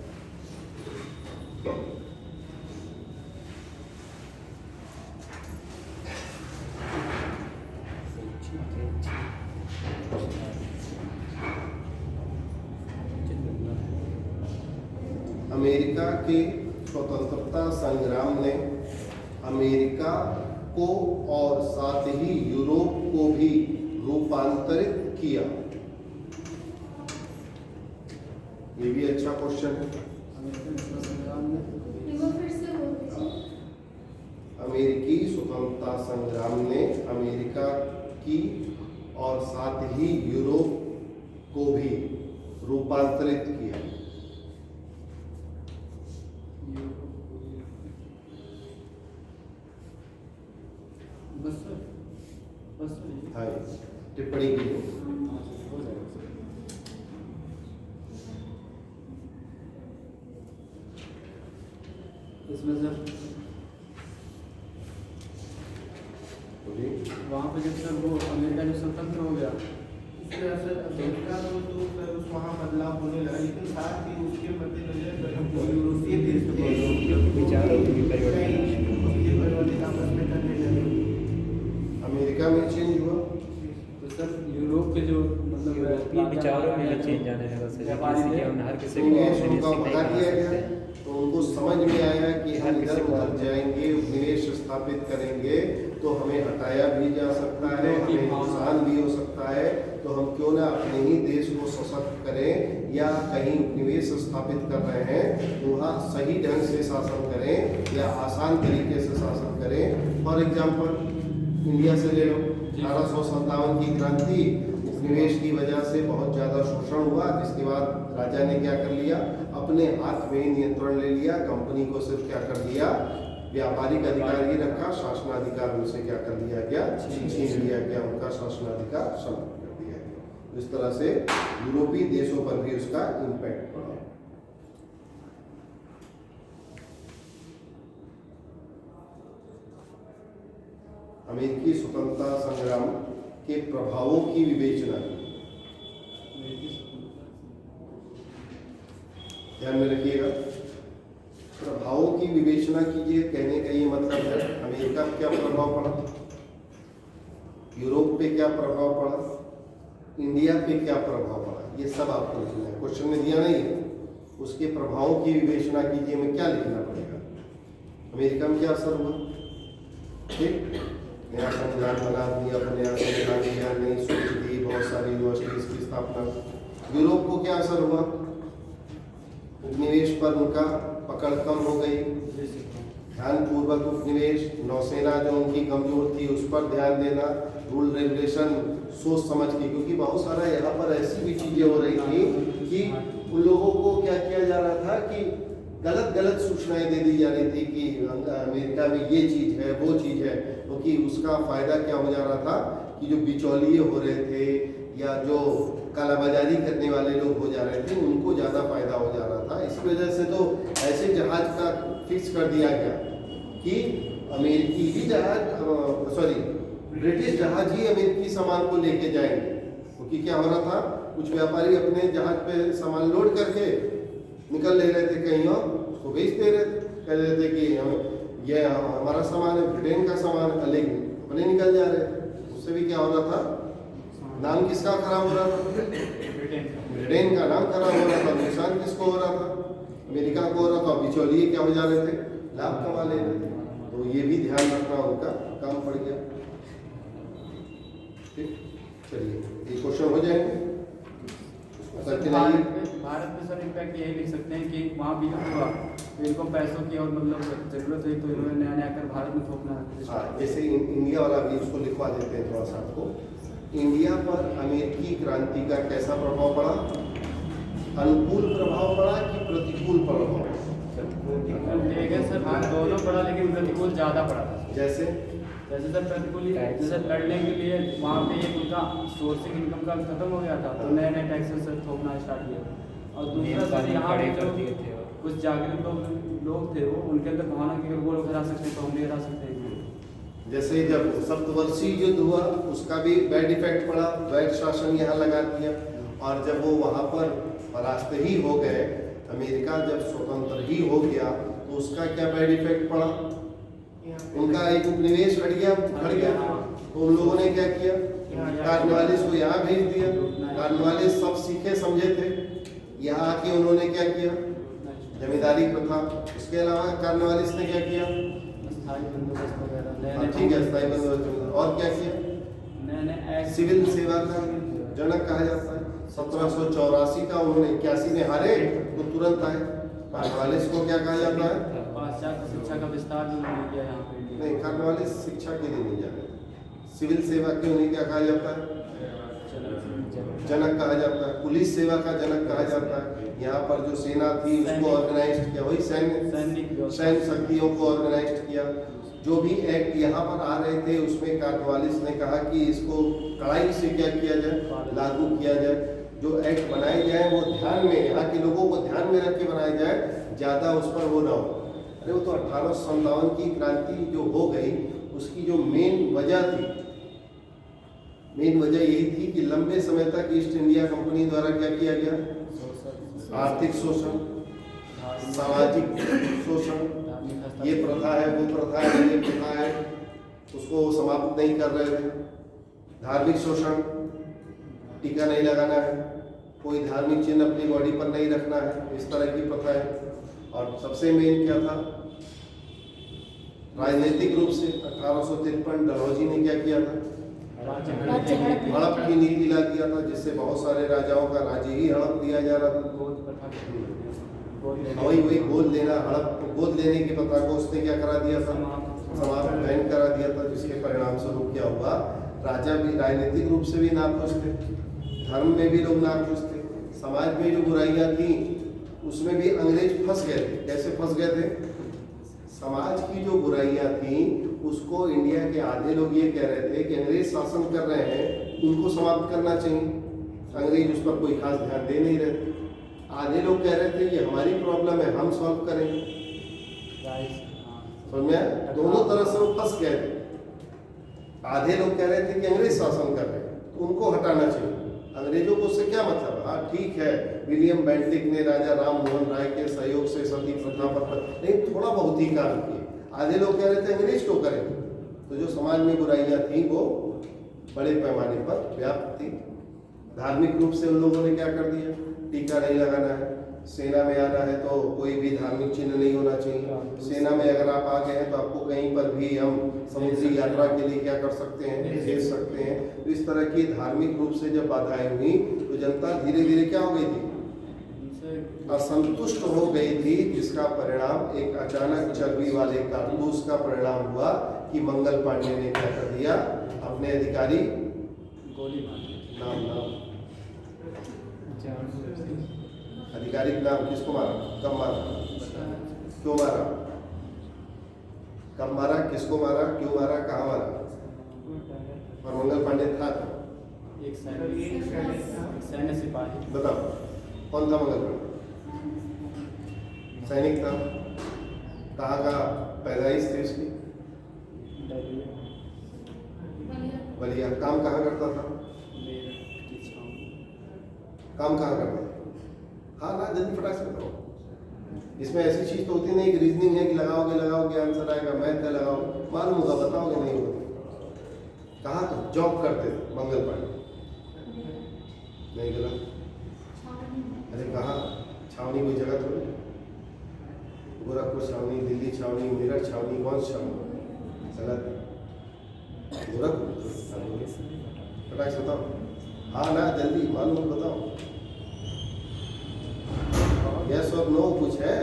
अमेरिका के स्वतंत्रता संग्राम ने अमेरिका को और साथ ही यूरोप को भी रूपांतरित किया। ये भी अच्छा क्वेश्चन है। अमेरिकी स्वतंत्रता संग्राम ने अमेरिका की और साथ ही यूरोप को भी रूपांतरित किया। हाँ, टिप्पणी की इसमें सर वहाँ पे जब सर वो अमेरिका जो स्वतंत्र हो गया, इससे असर अमेरिका तो सर वहाँ बदलाव होने लगा, लेकिन साथ ही उसके मद्देनजर यूरोपीय देश विचारों की परिवर्तन आपस में करने लगे। अमेरिका में चेंज हुआ तो सर यूरोप के जो मतलब यूरोपीय विचारों में भी चेंज आने लगा सर। जैसे कि हम हर किसी को उपनिवेश अपने उनका देश भगा में दिया नहीं गया, बना सकते। तो उनको समझ में आया कि हम इधर उधर जाएंगे, उपनिवेश स्थापित करेंगे तो हमें हटाया भी जा सकता है, हमें नुकसान भी हो सकता है। तो हम क्यों ना अपने ही देश को सशक्त करें, या कहीं उपनिवेश स्थापित कर रहे हैं तो वहाँ सही ढंग से शासन करें या आसान तरीके से शासन करें। फॉर एग्जाम्पल इंडिया से ले लो, 1857 की क्रांति, उपनिवेश की वजह से बहुत ज़्यादा शोषण हुआ, जिसके बाद राजा ने क्या कर लिया? अपने हाथ में नियंत्रण ले लिया। कंपनी को सिर्फ क्या कर दिया? व्यापारिक अधिकार ही रखा, शासनाधिकार उनसे क्या कर दिया गया? छीन लिया गया, उनका शासनाधिकार समाप्त कर दिया गया। इस तरह से यूरोपीय देशों पर भी उसका इम्पैक्ट पड़ा। अमेरिकी स्वतंत्रता संग्राम के प्रभावों की विवेचना की। ध्यान में रखिएगा, प्रभावों विवेचना कीजिए, कहने का ये मतलब है अमेरिका पे क्या प्रभाव पड़ा, यूरोप पे क्या प्रभाव पड़ा, इंडिया पे क्या प्रभाव पड़ा, ये सब आपको लिखना है। क्वेश्चन में दिया नहीं है, उसके प्रभावों की विवेचना कीजिए में क्या लिखना पड़ेगा। अमेरिका में क्या असर हुआ, ठीक, नया संविधान बना दिया, नया संविधान दिया, नई सोच दी, बहुत सारी यूनिवर्सिटीज की स्थापना। यूरोप को क्या असर हुआ, उपनिवेश पर उनका पकड़ कम हो गई, ध्यानपूर्वक उपनिवेश, नौसेना जो उनकी कमजोर थी उस पर ध्यान देना, रूल रेगुलेशन सोच समझ के, क्योंकि बहुत सारा यहाँ पर ऐसी भी चीजें हो रही थी कि उन लोगों को क्या किया जा रहा था कि गलत गलत सूचनाएं दे दी जा रही थी कि अमेरिका में ये चीज है वो चीज है, क्योंकि उसका फायदा क्या हो जा रहा था कि जो बिचौलिए हो रहे थे या जो कालाबाजारी करने वाले लोग हो जा रहे थे उनको ज़्यादा फायदा हो जा रहा था। इस वजह से तो ऐसे जहाज का फिक्स कर दिया गया कि अमेरिकी ही जहाज ब्रिटिश जहाज ही अमेरिकी सामान को लेके जाएंगे, क्योंकि क्या हो रहा था कुछ व्यापारी अपने जहाज पे सामान लोड करके निकल ले रहे थे कहीं और उसको बेच दे रहे थे, कह रहे थे कि हम ये हमारा सामान है, ब्रिटेन का सामान है, लेकिन अपने निकल जा रहे थे। उससे भी क्या हो रहा था, नाम किसका खराब हो रहा था, ब्रिटेन का नाम खराब हो रहा था। नुकसान किसको हो रहा था, अमेरिका को हो रहा था। बिचौलिए क्या हो जा रहे थे, लाभ कमा ले रहे थे। तो ये भी ध्यान रखना उनका काम पड़ गया। ठीक, चलिए ये क्वेश्चन हो जाएंगे। भारत में सर इम्पैक्ट यही लिख सकते हैं कि वहाँ भी हुआ तो इनको पैसों की और मतलब जरूरत हुई तो इन्होंने नया नया कर भारत में थोपना। हाँ, जैसे इंडिया वाला भी उसको लिखवा देते हैं थोड़ा सा आपको। इंडिया पर अमेरिकी क्रांति का कैसा प्रभाव पड़ा, अनुकूल प्रभाव पड़ा कि प्रतिकूल प्रभाव? ठीक है सर, दोनों पड़ा लेकिन प्रतिकूल ज़्यादा पड़ा था। जैसे सर प्रतिकूल जैसे लड़ने के लिए वहाँ पे एक उनका सोर्सिंग इनकम का खत्म हो गया था तो नए नए टैक्सेस थोपना स्टार्ट किया। और दूसरा सर यहाँ पे जो कुछ जागरूक लोग थे वो उनके अंदर भावना की वो लोग हरा सकते तो हम भी हरा सकते हैं। जैसे जब सप्तवर्षीय युद्ध हुआ उसका भी बैड इफेक्ट पड़ा, वैट शासन यहाँ लगा दिया, और जब वो वहाँ पर परास्त ही हो गए, अमेरिका जब स्वतंत्र ही हो गया तो उसका क्या बैड इफेक्ट पड़ा, उनका एक उपनिवेश हट गया तो उन लोगों ने क्या किया, कार्नवालिस को यहाँ भेज दिया। कार्नवालिस सब सीखे समझे थे, यहाँ आके उन्होंने क्या किया, जमींदारी प्रथा। उसके अलावा कार्नवालिस ने क्या किया, ठीक है, स्थायी बंदोबस्त। और क्या किया, सिविल सेवा का जनक कहा जाता है। 1784 का उन्होंने 81 में हारे तो तुरंत आए। कार्नवालिस को क्या कहा जाता है, शिक्षा का विस्तार किया यहाँ पे। नहीं, कार्नवालिस शिक्षा के लिए नहीं जाने, सिविल सेवा के उन्हें क्या कहा जाता है, जनक कहा जाता है। पुलिस सेवा का जनक कहा जाता है। यहाँ पर जो सेना थी उसको ऑर्गेनाइज किया, वही सैन्य शक्तियों को ऑर्गेनाइज किया। जो भी एक्ट यहाँ पर आ रहे थे उसमें कार्नवालिस ने कहा कि इसको कड़ाई से क्या किया जाए, लागू किया जाए। जो एक्ट बनाए जाए वो ध्यान में, यहाँ के लोगों को ध्यान में रख के बनाए जाए, ज़्यादा उस पर वो ना हो। अरे वो तो 1857 की क्रांति जो हो गई उसकी जो मेन वजह यही थी कि लंबे समय तक ईस्ट इंडिया कंपनी द्वारा क्या किया गया, आर्थिक शोषण, सामाजिक शोषण, ये प्रथा है वो प्रथा है ये प्रथा है, उसको समाप्त नहीं कर रहे थे। धार्मिक शोषण, टीका नहीं लगाना है, कोई धार्मिक चिन्ह अपनी बॉडी पर नहीं रखना है, इस तरह की प्रथा है। और सबसे मेन क्या था, राजनीतिक रूप से 1853 डलहौजी ने क्या किया था, हड़प की नीति ला दिया था, जिससे बहुत सारे राजाओं का राज्य ही हड़प दिया जा रहा था। वही गोद लेना, हड़प गोद लेने की प्रथा को उसने क्या करा दिया था, समाप्त बैन करा दिया था, जिसके परिणाम स्वरूप क्या हुआ, राजा भी राजनीतिक रूप से भी नाखुश थे, धर्म में भी लोग नाखुश थे, समाज में जो बुराइयां थी उसमें भी अंग्रेज फंस गए थे। कैसे फंस गए थे, समाज की जो बुराइयां थी उसको इंडिया के आधे लोग ये कह रहे थे कि अंग्रेज शासन कर रहे हैं, उनको समाप्त करना चाहिए। अंग्रेज उस पर कोई खास ध्यान दे नहीं रहे थे। आधे लोग कह रहे थे ये हमारी प्रॉब्लम है, हम सॉल्व करेंगे। समझ में, दोनों तरह से वो फंस गए थे। आधे लोग कह रहे थे कि अंग्रेज शासन कर रहे हैं तो उनको हटाना चाहिए, अंग्रेजों को उससे क्या मतलब? हाँ ठीक है, विलियम बेंटिक ने राजा राम मोहन राय के सहयोग से सती प्रथा पर नहीं थोड़ा बहुत ही काम किए। आधे लोग कह रहे थे अंग्रेज क्यों करें, तो जो समाज में बुराइयां थी वो बड़े पैमाने पर व्याप्त थी। धार्मिक रूप से उन लोगों ने क्या कर दिया, टीका नहीं लगाना है, सेना में आना है तो कोई भी धार्मिक चिन्ह नहीं होना चाहिए, सेना में अगर आप आ गए हैं तो आपको कहीं पर भी हम समुद्री यात्रा के लिए क्या कर सकते हैं, भेज सकते हैं। तो इस तरह की धार्मिक रूप से जब बाधाएं हुई तो जनता धीरे धीरे क्या हो गई थी, असंतुष्ट हो गई थी, जिसका परिणाम एक अचानक चर्बी वाले कारतूस का परिणाम हुआ कि मंगल पांडे ने क्या कर दिया, अपने अधिकारी गोली मार नाम आधिकारिक नाम किसको मारा, कब मारा, क्यों मारा, कब मारा, किसको मारा, क्यों मारा, कहाँ मारा, और मंगल पांडे था एक सैन्य सिपाही। बताओ कौन था मंगल पांडे? सैनिक था। कहाँ का पैदाइश थी उसकी? बलिया। काम कहाँ करता था? काम कहाँ करता था? हाँ ना, जल्दी फटाक से बताओ। इसमें ऐसी चीज तो होती नहीं कि रीजनिंग है कि लगाओगे आंसर आएगा, मैथ है लगाओ, मालूम होगा, बताओगे नहीं होगा। कहाँ जॉब करते थे मंगल पांडे? नहीं गला। अरे कहाँ? छावनी कोई जगह थोड़ी, गोरखपुर छावनी, दिल्ली छावनी, मेरठ छावनी, कौन छावनी? गलत। गोरखपुर फटाक से बताओ। हाँ ना, जल्दी मालूम बताओ। यस और नो कुछ है?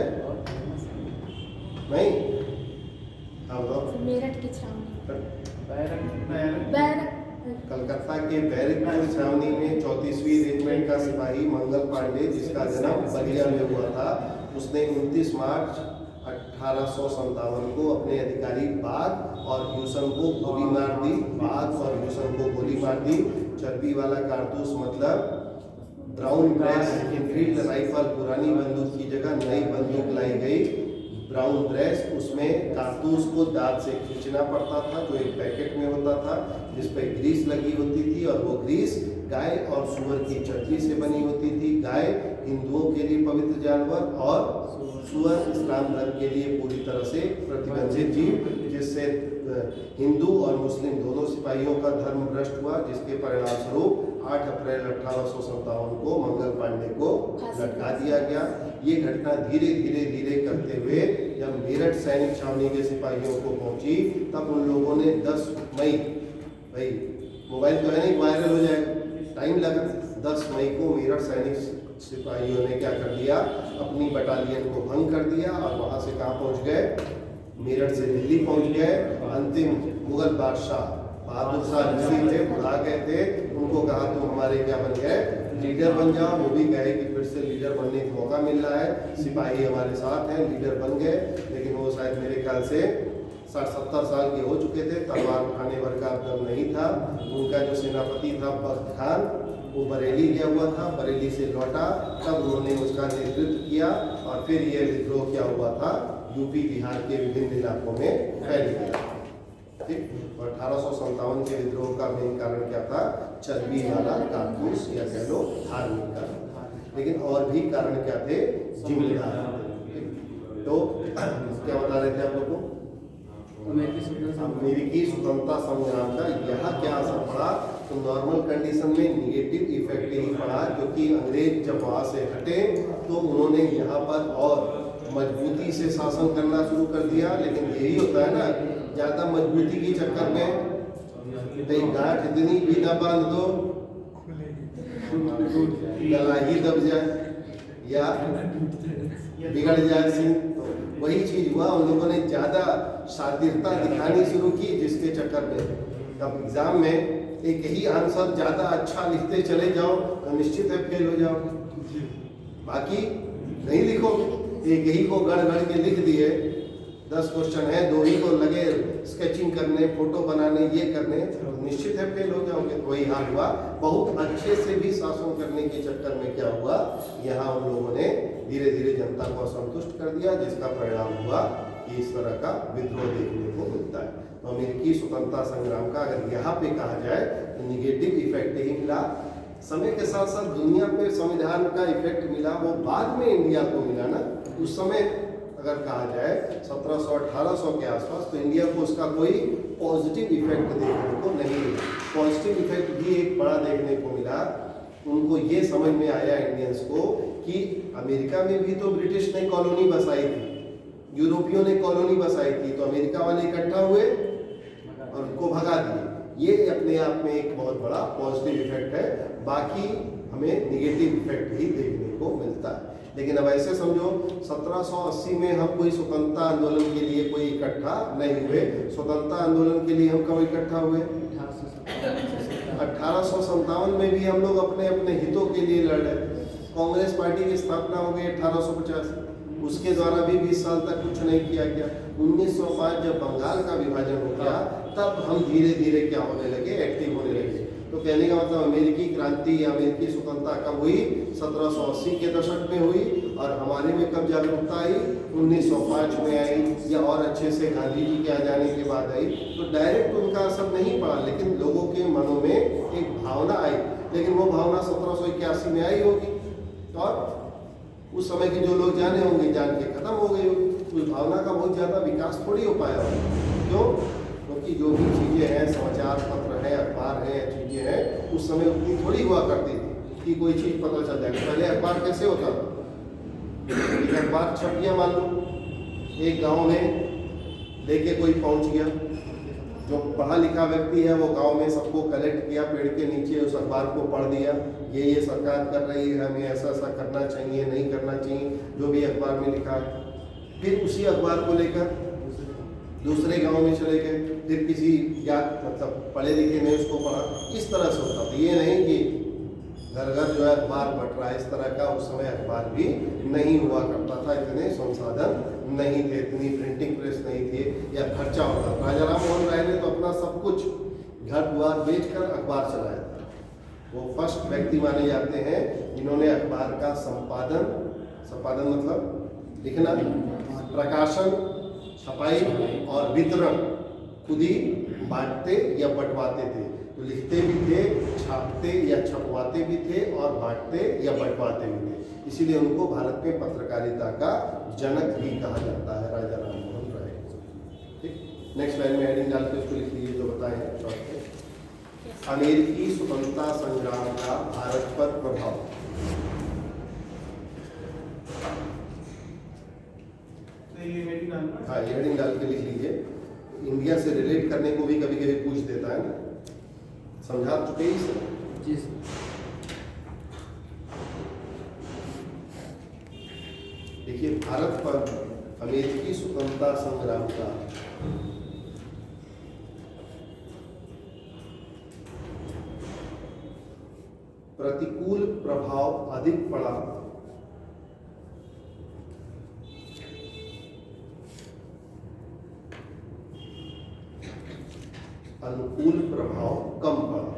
नहीं? हाँ बताओ। मेरठ की छावनी, बैरक कलकत्ता के बैरकपुर छावनी में 34वीं रेजिमेंट का सिपाही मंगल पांडे, जिसका जन्म बलिया में हुआ था, उसने 29 मार्च 1857 को अपने अधिकारी बाग और ह्यूसन को गोली मार दी। बाग और ह्यूसन को गोली मार दी। चर्बी वाला कारतूस मतलब ब्राउन ब्रेस इनफील्ड राइफल, पुरानी बंदूक की जगह नई बंदूक लाई गई। ब्राउन ब्रेस, उसमें कारतूस को दांत से खींचना पड़ता था, जो एक पैकेट में होता था जिस पर ग्रीस लगी होती थी, और वो ग्रीस गाय और सुअर की चर्बी से बनी होती थी। गाय हिंदुओं के लिए पवित्र जानवर और सुअर इस्लाम धर्म के लिए पूरी तरह से प्रतिबंधित जीव, जिससे हिंदू और मुस्लिम दोनों सिपाहियों का धर्म भ्रष्ट हुआ, जिसके परिणाम स्वरूप 8 अप्रैल 1857 को मंगल पांडे को लटका दिया गया। ये घटना धीरे धीरे करते हुए जब मेरठ सैनिक छावनी के सिपाहियों को पहुंची, तब उन लोगों ने 10 मई, भाई मोबाइल तो है नहीं, वायरल हो जाएगा, टाइम लगा। 10 मई को मेरठ सैनिक सिपाहियों ने क्या कर दिया, अपनी बटालियन को भंग कर दिया और वहां से कहाँ पहुंच गए, मेरठ से दिल्ली पहुंच गए। अंतिम मुगल बादशाह बहादुर शाह जफरी थे, बुला गए थे, उनको कहा तुम हमारे क्या बन गए, लीडर बन जाओ। वो भी कहे कि फिर से लीडर बनने का मौका मिल रहा है, सिपाही हमारे साथ हैं, लीडर बन गए। लेकिन वो शायद मेरे ख्याल से 60-70 साल के हो चुके थे, तलवार उठाने भर का दम नहीं था। उनका जो सेनापति था बख्त खान, वो बरेली गया हुआ था, बरेली से लौटा, तब उन्होंने उसका नेतृत्व किया और फिर ये विद्रोह क्या हुआ था, यूपी बिहार के विभिन्न इलाकों में फैल गया। ठीक, और 1857 के विद्रोह का मेन कारण क्या था, चर्बी वाला कारतूस, या कह लो धार्मिक कारण। लेकिन और भी कारण क्या थे, जिम्मेदार। तो क्या बता रहे थे आप लोगों को, अमेरिकी स्वतंत्रता संग्राम का यहाँ क्या असर पड़ा, तो नॉर्मल कंडीशन में निगेटिव इफेक्ट ही पड़ा, क्योंकि अंग्रेज जब वहाँ से हटे तो उन्होंने यहाँ पर और मजबूती से शासन करना शुरू कर दिया। लेकिन यही होता है ना, ज्यादा मजबूती के चक्कर में गांठ इतनी भी ना बांध दो गला ही दब जाए या बिगड़ जाए सीन। वही चीज हुआ, उन लोगों ने ज्यादा शातिरता दिखानी शुरू की, जिसके चक्कर में अब एग्जाम में एक ही आंसर ज्यादा अच्छा लिखते चले जाओ तो निश्चित है फेल हो जाओगे, बाकी नहीं लिखोगे। एक ही को गढ़ के लिख दिए, 10 क्वेश्चन है, 2 ही को लगे स्केचिंग करने, फोटो बनाने, ये करने, तो निश्चित है फेल हो जाओगे। तो वही हाल हुआ। बहुत अच्छे से भी शासन करने के चक्कर में क्या हुआ, यहाँ उन लोगों ने धीरे धीरे जनता को असंतुष्ट कर दिया, जिसका परिणाम हुआ कि इस तरह का विद्रोह देखने को मिलता है। तो अमेरिकी स्वतंत्रता संग्राम का अगर यहाँ पे कहा जाए तो निगेटिव इफेक्ट ही मिला, समय के साथ साथ दुनिया पे संविधान का इफेक्ट मिला, वो बाद में इंडिया को मिला ना। उस समय अगर कहा जाए 1700-1800 के आसपास, तो इंडिया को उसका कोई पॉजिटिव इफेक्ट देखने को नहीं मिला। पॉजिटिव इफेक्ट भी एक बड़ा देखने को मिला। उनको ये समझ में आया इंडियंस को कि अमेरिका में भी तो ब्रिटिश ने कॉलोनी बसाई थी, यूरोपियों ने कॉलोनी बसाई थी, तो अमेरिका वाले इकट्ठा हुए और उनको भगा दिए। ये अपने आप में एक बहुत बड़ा पॉजिटिव इफेक्ट है। बाकी हमें निगेटिव इफेक्ट ही देखने को मिलता है। लेकिन अब ऐसे समझो 1780 में हम कोई स्वतंत्रता आंदोलन के लिए कोई इकट्ठा नहीं हुए। स्वतंत्रता आंदोलन के लिए हम कब इकट्ठा हुए? 1857 में भी हम लोग अपने अपने हितों के लिए लड़ रहे थे। कांग्रेस पार्टी की स्थापना हो गई 1850, उसके द्वारा भी 20 साल तक कुछ नहीं किया गया। 1905 जब बंगाल का विभाजन हो गया, तब हम धीरे धीरे क्या होने लगे, एक्टिव होने लगे। तो कहने का मतलब अमेरिकी क्रांति या अमेरिकी स्वतंत्रता कब हुई? 1780 के दशक में हुई। और हमारे में कब जागरूकता आई? 1905 में आई, या और अच्छे से गांधी जी के आ जाने के बाद आई। तो डायरेक्ट उनका असर नहीं पड़ा, लेकिन लोगों के मनों में एक भावना आई। लेकिन वो भावना 1781 में आई होगी, और उस समय के जो लोग जाने होंगे जान के खत्म हो गई होगी। उस भावना का बहुत ज़्यादा विकास थोड़ी हो पाया होगा। क्यों? क्योंकि जो भी चीज़ें हैं, समाचार पत्र हैं, अखबार हैं, चीज़ें हैं, उस समय उतनी थोड़ी हुआ करती थी कि कोई चीज़ पता चल जाएगी। पहले अखबार कैसे होता था? एक अखबार छप गया, मान लो एक गांव में लेके कोई पहुंच गया, जो पढ़ा लिखा व्यक्ति है वो गांव में सबको कलेक्ट किया, पेड़ के नीचे उस अखबार को पढ़ दिया, ये सरकार कर रही है, हमें ऐसा ऐसा करना चाहिए, नहीं करना चाहिए, जो भी अखबार में लिखा है। फिर उसी अखबार को लेकर दूसरे गांव में चले गए, फिर किसी ज्ञात मतलब पढ़े लिखे ने उसको पढ़ा। इस तरह से होता था। ये नहीं कि घर घर जो है अखबार बट रहा है, इस तरह का उस समय अखबार भी नहीं हुआ करता था। इतने संसाधन नहीं थे, इतनी प्रिंटिंग प्रेस नहीं थे, या खर्चा होता। राजा राम मोहन राय ने तो अपना सब कुछ घर द्वार बेचकर अखबार चलाया था। वो फर्स्ट व्यक्ति माने जाते हैं जिन्होंने अखबार का संपादन मतलब लिखना, प्रकाशन, छपाई और वितरण खुद ही बांटते या बंटवाते थे। तो लिखते भी थे, छापते या छपवाते भी थे, और बांटते या बंटवाते भी थे। इसीलिए उनको भारत में पत्रकारिता का जनक भी कहा जाता है, राजा राम मोहन राय। ठीक, नेक्स्ट लाइन में हेडिंग डाल के उसको लिख लीजिए जो बताएं शॉर्ट में। अमेरिकी स्वतंत्रता संग्राम का भारत पर प्रभाव। हाँ, ये हेडिंग डाल के लिख लीजिए। इंडिया से रिलेट करने को भी कभी कभी पूछ देता है ना, समझा चुके ही सर? जी। देखिए, भारत पर अमेरिकी स्वतंत्रता संग्राम का प्रतिकूल प्रभाव अधिक पड़ा अनुकूल प्रभाव कम पड़ा।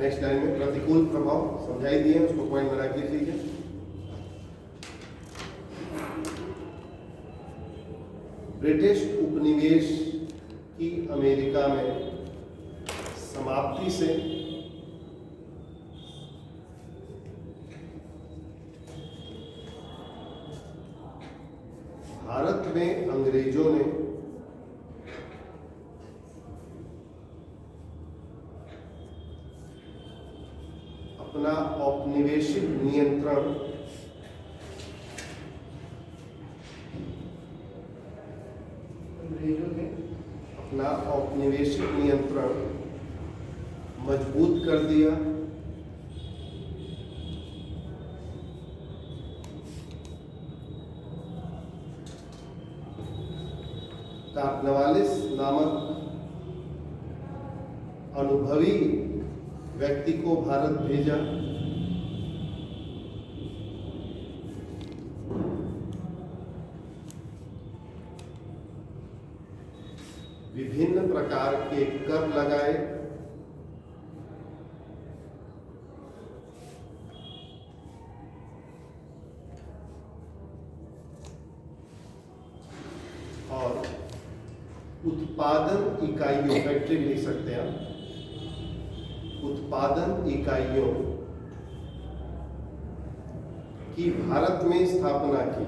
नेक्स्ट लाइन में प्रतिकूल प्रभाव समझाई दिए, उसको पॉइंट बना के लिख लीजिए। ब्रिटिश उपनिवेश की अमेरिका में समाप्ति से भारत में अंग्रेजों ने अपना औपनिवेशिक नियंत्रण मजबूत कर दिया। कार्नवालिस नामक अनुभवी व्यक्ति को भारत भेजा। विभिन्न प्रकार के कर लगाए। उत्पादन इकाइयों, फैक्ट्री भी लिख सकते हैं आप, उत्पादन इकाइयों की भारत में स्थापना की।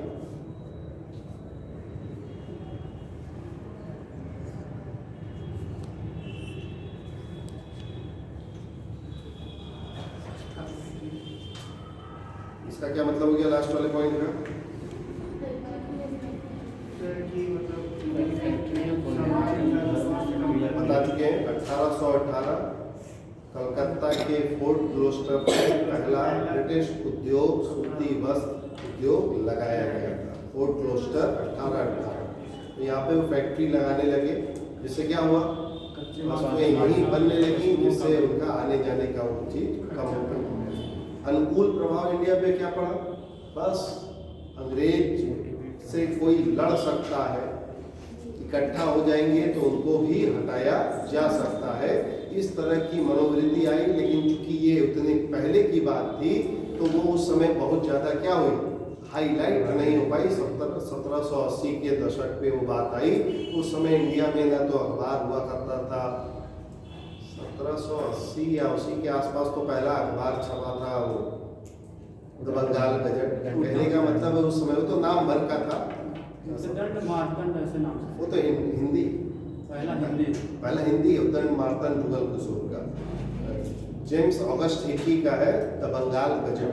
इसका क्या मतलब हो गया लास्ट वाले पॉइंट का? बता चुके हैं 1818 कलकत्ता के फोर्ट ग्लोस्टर पर पहला ब्रिटिश उद्योग सूती वस्त्र उद्योग लगाया गया था। फोर्ट ग्लोस्टर 1818, तो यहाँ पे वो फैक्ट्री लगाने लगे, जिससे क्या हुआ, वस्तुएं यहीं बनने लगी, जिससे उनका आने जाने का वो चीज कम हो गई। अनुकूल प्रभाव इंडिया पे क्या पड़ा? बस अंग्रेज से कोई लड़ सकता है, इकट्ठा हो जाएंगे तो उनको भी हटाया जा सकता है, इस तरह की मनोवृत्ति आई। लेकिन चूंकि ये उतने पहले की बात थी तो वो उस समय बहुत ज़्यादा क्या हुई, हाईलाइट नहीं हो पाई। 1780 के दशक पे वो बात आई। उस समय इंडिया में ना तो अखबार हुआ करता था, 1780 या उसी के आसपास तो पहला अखबार छपा था वो द बंगाल गजट। कहने का मतलब है उस समय वो तो नाम भर का था, उद्दंड मार्तंड ऐसे नाम से, वो तो हिंदी, पहला हिंदी उद्दंड मार्तंड जुगल किशोर का, जेम्स ऑगस्ट हिकी का है द बंगाल गजट,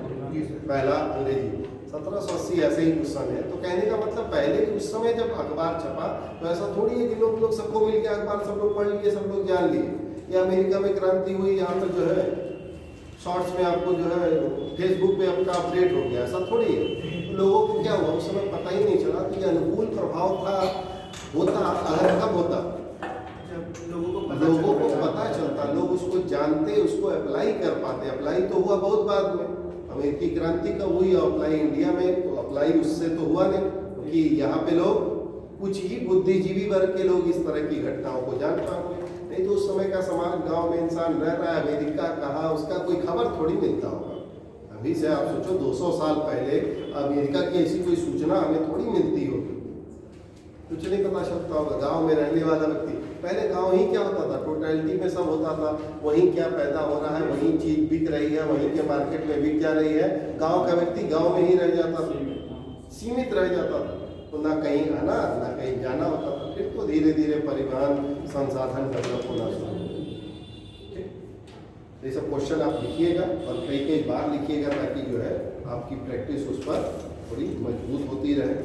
पहला अंग्रेजी। 1780 ऐसे ही कुछ समय है। तो कहने का मतलब पहले उस समय जब अखबार छपा तो ऐसा थोड़ी है कि लोग सबको मिल के अखबार सब लोग पढ़ लिए, सब लोग जान लिए। या अमेरिका में क्रांति हुई, यहाँ पर जो है शॉर्ट्स में आपको जो है फेसबुक पे आपका अपडेट हो गया, ऐसा थोड़ी है। लोगों को क्या हुआ, उस समय पता ही नहीं चला कि अनुकूल प्रभाव था, होता अगर कब होता, जब लोगों को पता चलता, लोग उसको जानते, उसको अप्लाई कर पाते। अप्लाई तो हुआ बहुत बाद में, अमेरिकी क्रांति का हुई, अप्लाई इंडिया में तो अप्लाई उससे तो हुआ नहीं, क्योंकि यहाँ पे लोग कुछ ही बुद्धिजीवी वर्ग के लोग इस तरह की घटनाओं को जान पाएंगे। नहीं तो उस समय का समाज, गांव में इंसान रह रहा है, अमेरिका कहाँ, उसका कोई खबर थोड़ी मिलता होगा। अभी से आप सोचो 200 साल पहले अमेरिका की ऐसी कोई सूचना हमें थोड़ी मिलती होगी, कुछ नहीं पता चलता होगा। गांव में रहने वाला व्यक्ति, पहले गांव ही क्या होता था, टोटलिटी में सब होता था, वहीं क्या पैदा हो रहा है, वहीं चीज बिक रही है, वहीं के मार्केट में बिक जा रही है। गांव का व्यक्ति गांव में ही रह जाता था, सीमित रह जाता था, तो ना कहीं आना ना कहीं जाना होता था। फिर तो धीरे धीरे परिवहन संसाधन डेवलप होना शुरू हुआ। ये सब क्वेश्चन आप लिखिएगा और कई कई बार लिखिएगा, ताकि जो है आपकी प्रैक्टिस उस पर थोड़ी मजबूत होती रहे।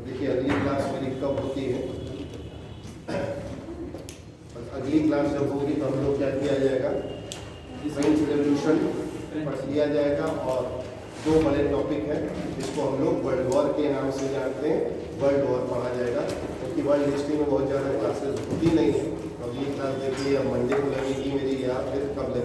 देखिए अगली क्लास मेरी कब होती है, अगली क्लास जब होगी तो हम लोग क्या किया जाएगा, फ्रेंच रेवोल्यूशन पढ़ लिया जाएगा। और दो बड़े टॉपिक हैं जिसको हम लोग वर्ल्ड वॉर के नाम से जानते हैं, वर्ल्ड वॉर पढ़ा जाएगा, क्योंकि वर्ल्ड हिस्ट्री में बहुत ज़्यादा क्लासेस होती नहीं है। अगली क्लास देखिए अब मंडे को लगेगी मेरी, या फिर कब लगेगी।